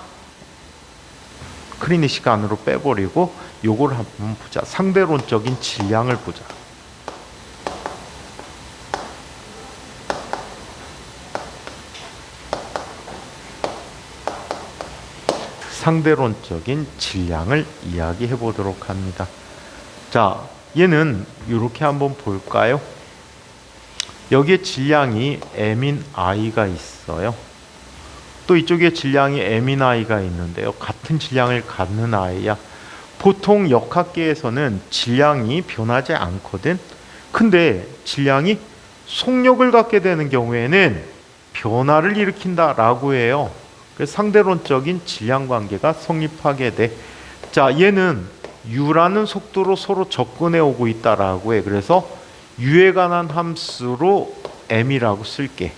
클리닉 시간으로 빼버리고 요걸 한번 보자. 상대론적인 질량을 보자. 상대론적인 질량을 이야기해 보도록 합니다. 자, 얘는 이렇게 한번 볼까요? 여기에 질량이 m인 i가 있어요. 또 이쪽에 질량이 m인 i가 있는데요. 같은 질량을 갖는 i야. 보통 역학계에서는 질량이 변하지 않거든. 근데 질량이 속력을 갖게 되는 경우에는 변화를 일으킨다라고 해요. 그래서 상대론적인 질량 관계가 성립하게 돼. 자, 얘는 u라는 속도로 서로 접근해 오고 있다라고 해. 그래서 u에 관한 함수로 m이라고 쓸게.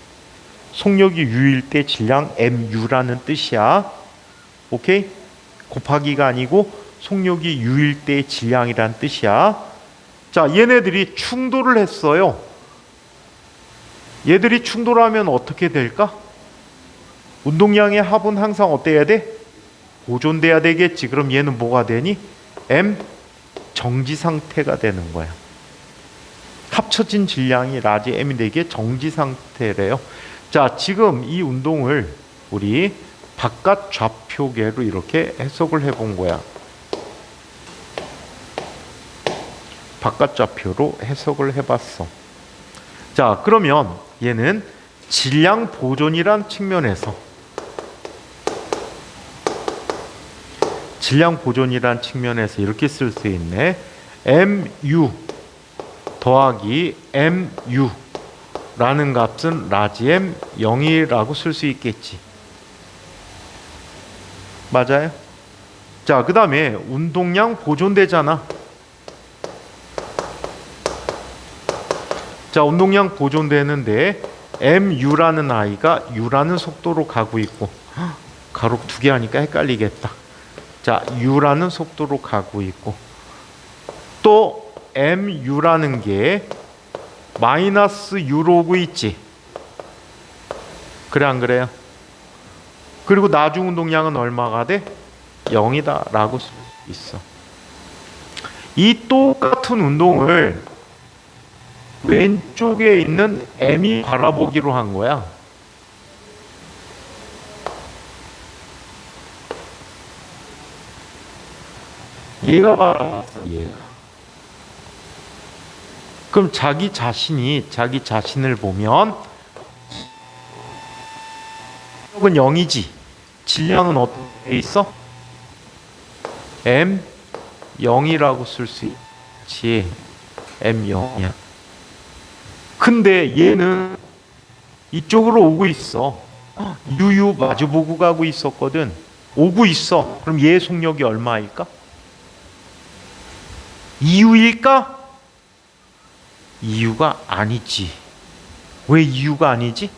속력이 u일 때 질량 mu라는 뜻이야. 오케이? 곱하기가 아니고 속력이 u일 때 질량이란 뜻이야. 자, 얘네들이 충돌을 했어요. 얘들이 충돌하면 어떻게 될까? 운동량의 합은 항상 어때야 돼? 보존돼야 되겠지. 그럼 얘는 뭐가 되니? m 정지 상태가 되는 거야. 합쳐진 질량이 라지 m이 되게 정지 상태래요. 자, 지금 이 운동을 우리 바깥 좌표계로 이렇게 해석을 해본 거야. 바깥 좌표로 해석을 해봤어. 자, 그러면 얘는 질량 보존이란 측면에서 이렇게 쓸 수 있네. mu 더하기 mu 라는 값은 라지 m 0이라고 쓸 수 있겠지. 맞아요? 자, 그 다음에 운동량 보존되잖아. 자, 운동량 보존되는데 mu라는 i가 u라는 속도로 가고 있고, 가로 두 개 하니까 헷갈리겠다. 자, u라는 속도로 가고 있고, 또 mu라는 게 마이너스 u로 오고 있지. 그래 안 그래요? 그리고 나중 운동량은 얼마가 돼? 0이다 라고 쓸 수 있어. 이 똑같은 운동을 왼쪽에 있는 m이 바라보기로 한 거야. 얘가 바라봤어. 얘가. 그럼 자기 자신을 보면 속력은 0이지. 질량은 어떻게 있어? m 0이라고 쓸 수 있지. m 0이야. 근데 얘는 이쪽으로 오고 있어. UU 마주보고 가고 있었거든. 오고 있어. 그럼 얘의 속력이 얼마일까? 2U일까? 2U가 아니지. 왜 2U가 아니지?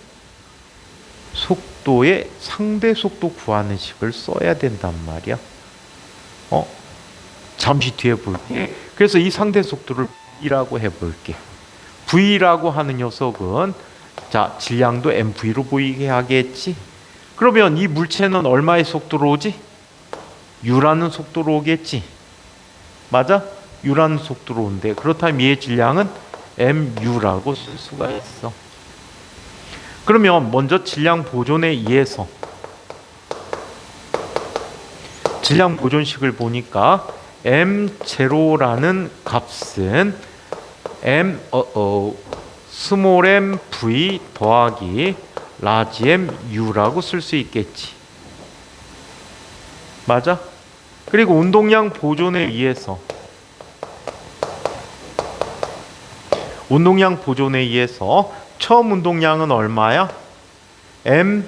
속도의 상대 속도 구하는 식을 써야 된단 말이야. 잠시 뒤에 볼게. 그래서 이 상대 속도를 V라고 해볼게. V라고 하는 녀석은 자, 질량도 mV로 보이게 하겠지. 그러면 이 물체는 얼마의 속도로 오지? U라는 속도로 오겠지. 맞아? U라는 속도로 온대. 그렇다면 얘의 질량은 mu라고 쓸 수가 있어. 그러면 먼저 질량 보존에 의해서 질량 보존식을 보니까 m0라는 값은 스몰 m v 더하기 라지 m u라고 쓸 수 있겠지. 맞아? 그리고 운동량 보존에 의해서 처음 운동량은 얼마야? m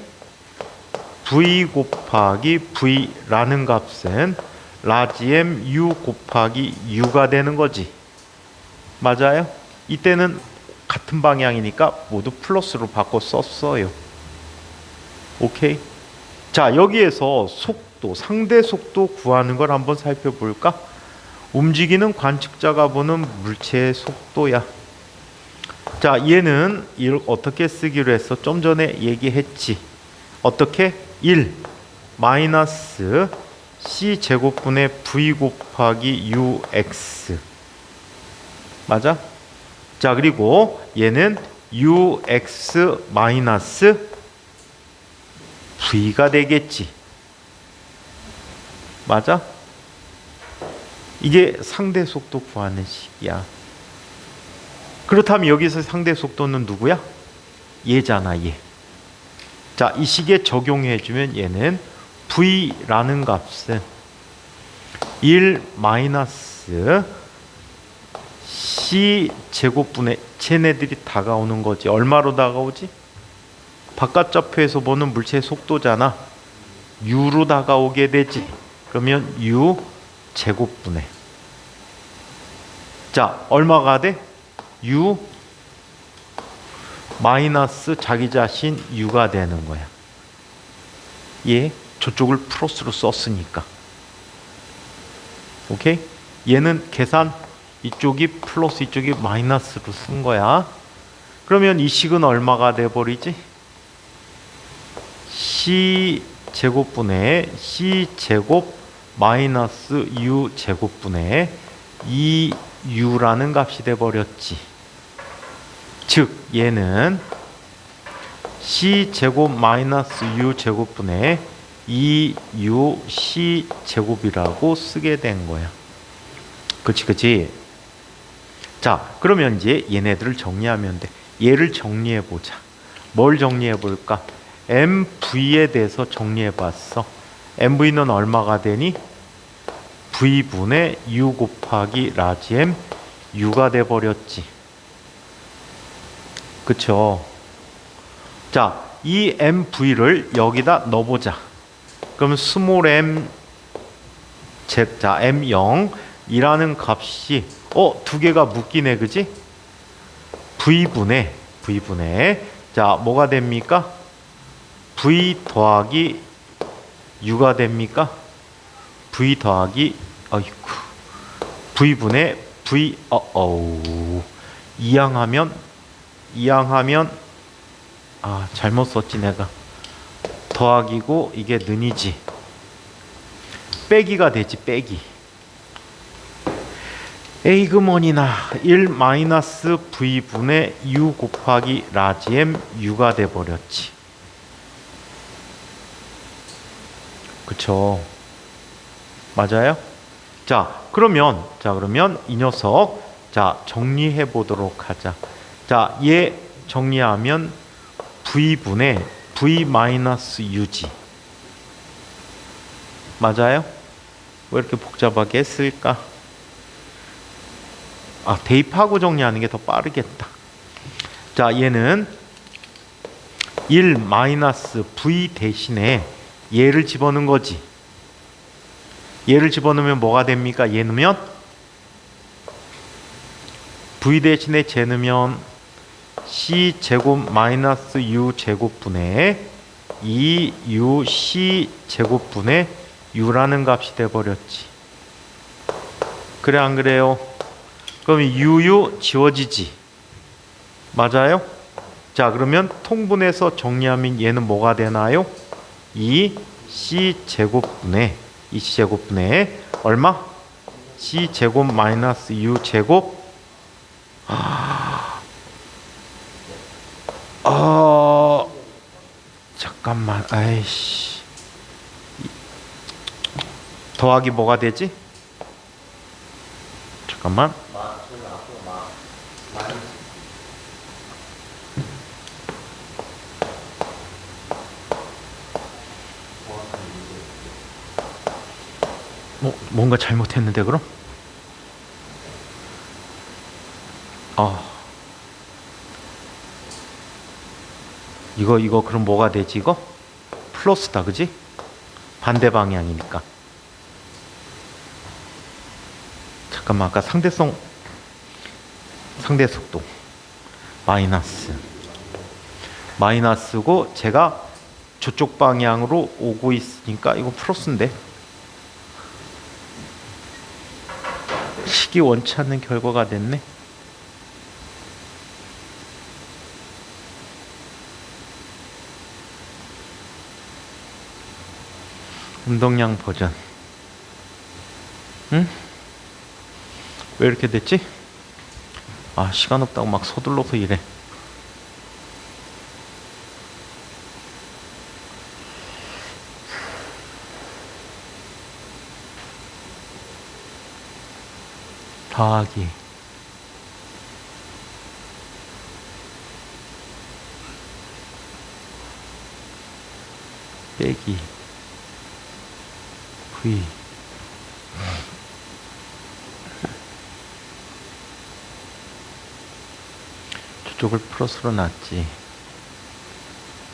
v 곱하기 v라는 값은 라지 m u 곱하기 u가 되는 거지. 맞아요? 이때는 같은 방향이니까 모두 플러스로 바꿔 썼어요. 오케이? 자, 여기에서 속도, 상대 속도 구하는 걸 한번 살펴볼까? 움직이는 관측자가 보는 물체의 속도야. 자, 얘는 어떻게 쓰기로 했어? 좀 전에 얘기했지. 어떻게? 1 마이너스 c 제곱분의 v 곱하기 ux. 맞아? 자, 그리고 얘는 ux 마이너스 v가 되겠지. 맞아? 이게 상대 속도 구하는 식이야. 그렇다면 여기서 상대 속도는 누구야? 얘잖아, 얘. 자, 이 식에 적용해주면 얘는 V라는 값은 1 마이너스 C 제곱분의 쟤네들이 다가오는 거지. 얼마로 다가오지? 바깥 좌표에서 보는 물체의 속도잖아. U로 다가오게 되지. 그러면 U 제곱분의. 자, 얼마가 돼? U 마이너스 자기 자신 U가 되는 거야. 얘 저쪽을 플러스로 썼으니까. 오케이? 얘는 계산 이쪽이 플러스 이쪽이 마이너스로 쓴 거야. 그러면 이 식은 얼마가 돼버리지? C 제곱분의 C 제곱 마이너스 U 제곱분의 2U라는 값이 돼버렸지. 즉 얘는 C 제곱 마이너스 U 제곱분의 2U C 제곱이라고 쓰게 된 거야. 그치? 자, 그러면 이제 얘네들을 정리하면 돼. 얘를 정리해 보자. 뭘 정리해 볼까? MV에 대해서 정리해 봤어. MV는 얼마가 되니? V분의 U 곱하기 라지 M U가 돼 버렸지. 그쵸? 자, 이 MV를 여기다 넣어보자. 그러면 스몰 m 자 M0이라는 값이 두 개가 묶이네, 그지? V분의 자, 뭐가 됩니까? V 더하기 U가 됩니까? V 더하기 V분의 V 이항하면 잘못 썼지 내가. 더하기고 이게 는이지. 빼기가 되지, 빼기. 에이그머니나 1 마이너스 V분의 U 곱하기 라지 M U가 돼버렸지. 그쵸? 맞아요? 자, 그러면 이 녀석 정리해 보도록 하자. 자, 얘 정리하면 V분의 V 마이너스 U지. 맞아요? 왜 이렇게 복잡하게 했을까? 대입하고 정리하는 게 더 빠르겠다. 자, 얘는 1 마이너스 V 대신에 얘를 집어넣은 거지. 얘를 집어넣으면 뭐가 됩니까? 얘 넣으면 V 대신에 쟤 넣으면 C 제곱 마이너스 U 제곱분의 2U C 제곱분의 U라는 값이 돼버렸지. 그래 안 그래요? 그럼 UU 지워지지. 맞아요? 자, 그러면 통분해서 정리하면 얘는 뭐가 되나요? 2C 제곱분의 얼마? C 제곱 마이너스 U 제곱 잠깐만, 아이씨. 더하기 뭐가 되지? 잠깐만. 뭔가 잘못했는데 그럼? 이거 그럼 뭐가 되지 이거? 플러스다, 그지? 반대 방향이니까. 잠깐만, 아까 상대 속도 마이너스고 제가 저쪽 방향으로 오고 있으니까 이거 플러스인데. 식이 원치 않는 결과가 됐네. 운동량 버전. 응? 왜 이렇게 됐지? 시간 없다고 막 서둘러서 이래. 더하기 빼기 V 저쪽을 플러스로 놨지.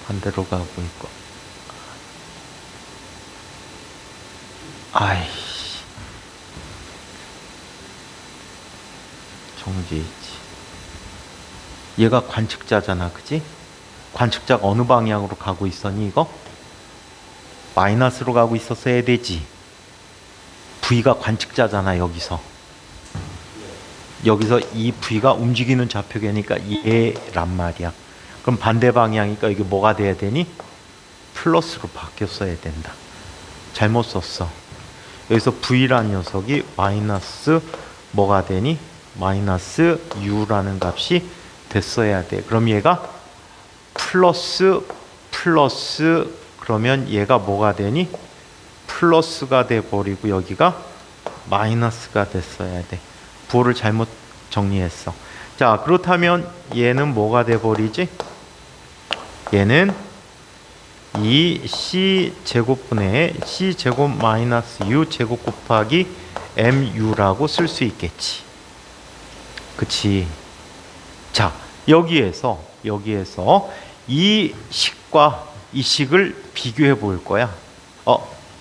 반대로 가고 있고. 아이씨. 정지했지. 얘가 관측자잖아, 그지? 관측자가 어느 방향으로 가고 있었니, 이거? 마이너스로 가고 있었어야 되지. V가 관측자잖아, 여기서. 여기서 이 V가 움직이는 좌표계니까 얘란 말이야. 그럼 반대 방향이니까 이게 뭐가 돼야 되니? 플러스로 바뀌었어야 된다. 잘못 썼어. 여기서 V라는 녀석이 마이너스 뭐가 되니? 마이너스 U라는 값이 됐어야 돼. 그럼 얘가 플러스 그러면 얘가 뭐가 되니? 플러스가 돼버리고 여기가 마이너스가 됐어야 돼. 부호를 잘못 정리했어. 자, 그렇다면 얘는 뭐가 돼버리지? 얘는 이 C제곱분의 C제곱 마이너스 U제곱 곱하기 MU라고 쓸 수 있겠지. 그치? 자, 여기에서 이 식과 이 식을 비교해 볼 거야.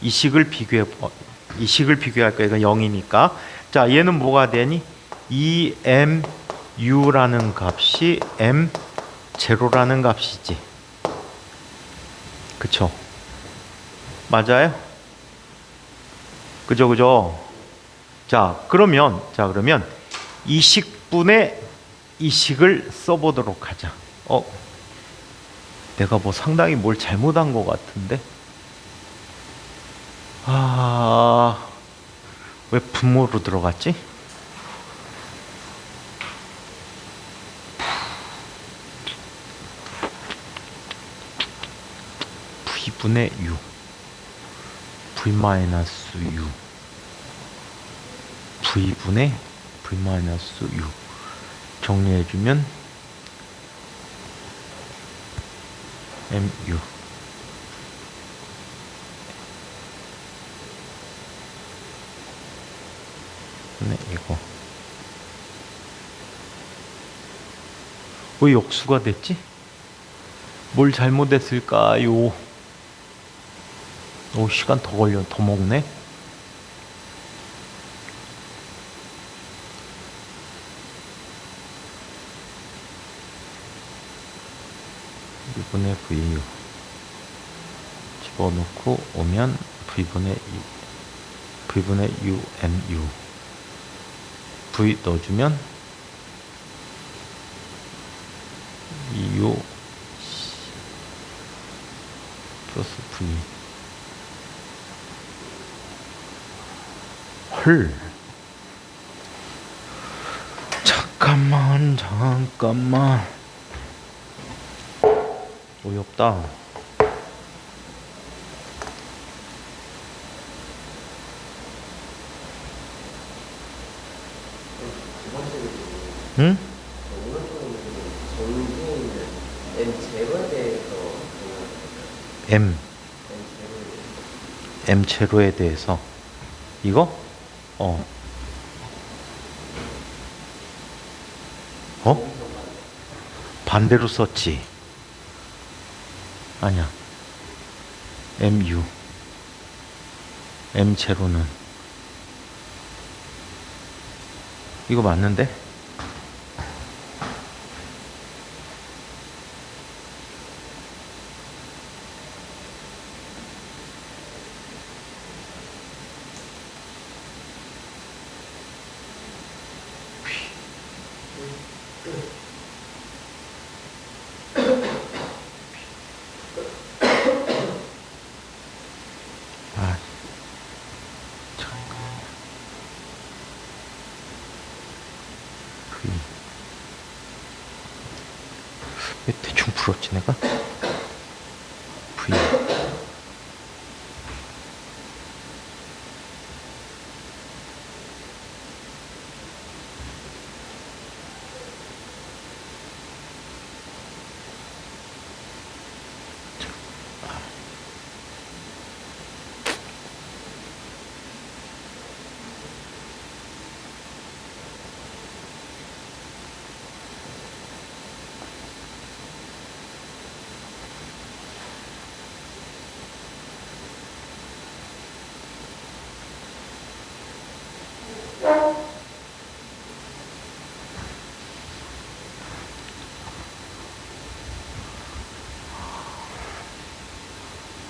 이 식을 비교할 거야. 이건 0이니까. 자, 얘는 뭐가 되니? 2MU라는 값이 M0라는 값이지. 그쵸? 맞아요? 그죠? 자, 그러면 이 식분의 이 식을 써보도록 하자. 내가 뭐 상당히 뭘 잘못한 것 같은데? 왜 분모로 들어갔지? V분의 U V-U V분의 V-U 정리해주면 MU 네, 이거 왜 역수가 됐지? 뭘 잘못했을까요? 시간 더 먹네. V분의 VU 집어넣고 오면 V분의 UMU V 넣어주면 EU 플러스 V. 헐. 잠깐만. 어이없다. 응? M0에 대해서 이거? 반대로 썼지. 아니야. MU M0는 이거 맞는데? 왜 대충 풀었지 내가? V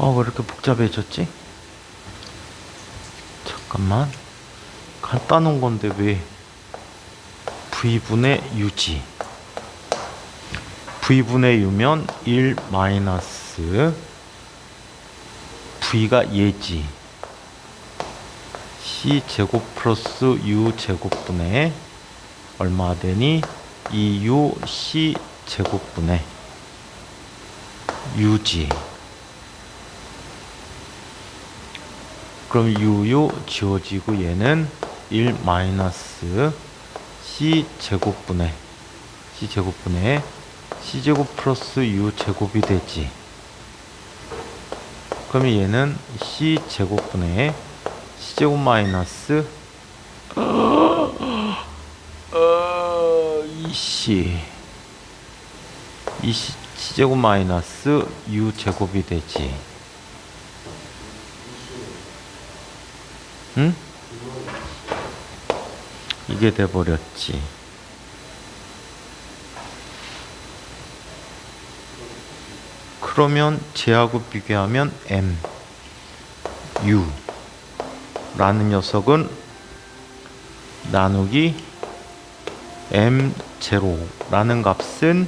왜 이렇게 복잡해졌지? 잠깐만. 갖다 놓은 건데 왜 V분의 U지. V분의 U면 1 마이너스 V가 얘지. C제곱 플러스 U제곱분의 얼마 되니? 2U C제곱분의 U지. 그럼 UU 지워지고 얘는 1 마이너스 C제곱분의 C제곱 플러스 U제곱이 되지. 그러면 얘는 C제곱분의 C제곱 마이너스 2C C제곱 마이너스 U제곱이 되지. 응? 이게 돼버렸지. 그러면 쟤하고 비교하면 M, U 라는 녀석은 나누기 M0라는 값은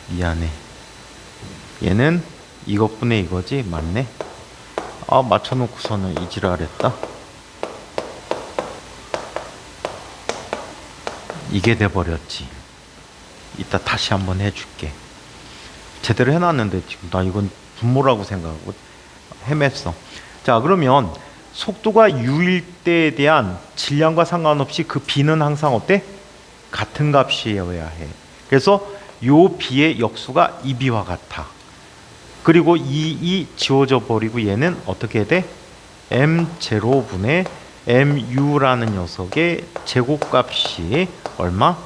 미안해. 얘는 이것분의 이거지? 맞네. 맞춰놓고서는 이지랄했다. 이게 돼버렸지. 이따 다시 한번 해줄게. 제대로 해놨는데 지금 나 이건 분모라고 생각하고 헤맸어. 자, 그러면 속도가 u일 때에 대한 질량과 상관없이 그 b는 항상 어때? 같은 값이어야 해. 그래서 요 b의 역수가 이 b와 같아. 그리고 이 지워져 버리고 얘는 어떻게 돼? m0분의 mu라는 녀석의 제곱값이 얼마?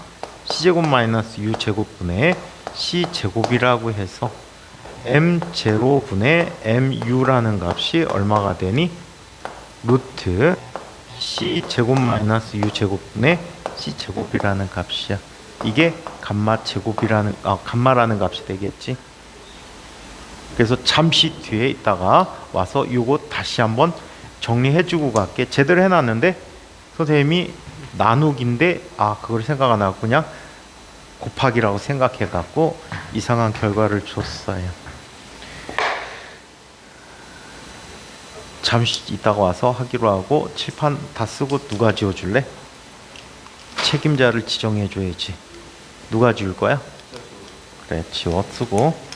c제곱 마이너스 u제곱분의 c제곱이라고 해서 m0분의 mu라는 값이 얼마가 되니? 루트 c제곱 마이너스 u제곱분의 c제곱이라는 값이야. 이게 감마라는 값이 되겠지. 그래서 잠시 뒤에 있다가 와서 요거 다시 한번 정리해주고 갈게. 제대로 해놨는데 선생님이 나누기인데 그걸 생각 안 하고 그냥 곱하기라고 생각해갖고 이상한 결과를 줬어요. 잠시 있다가 와서 하기로 하고 칠판 다 쓰고 누가 지워줄래? 책임자를 지정해줘야지. 누가 지울 거야? 그래, 지워 쓰고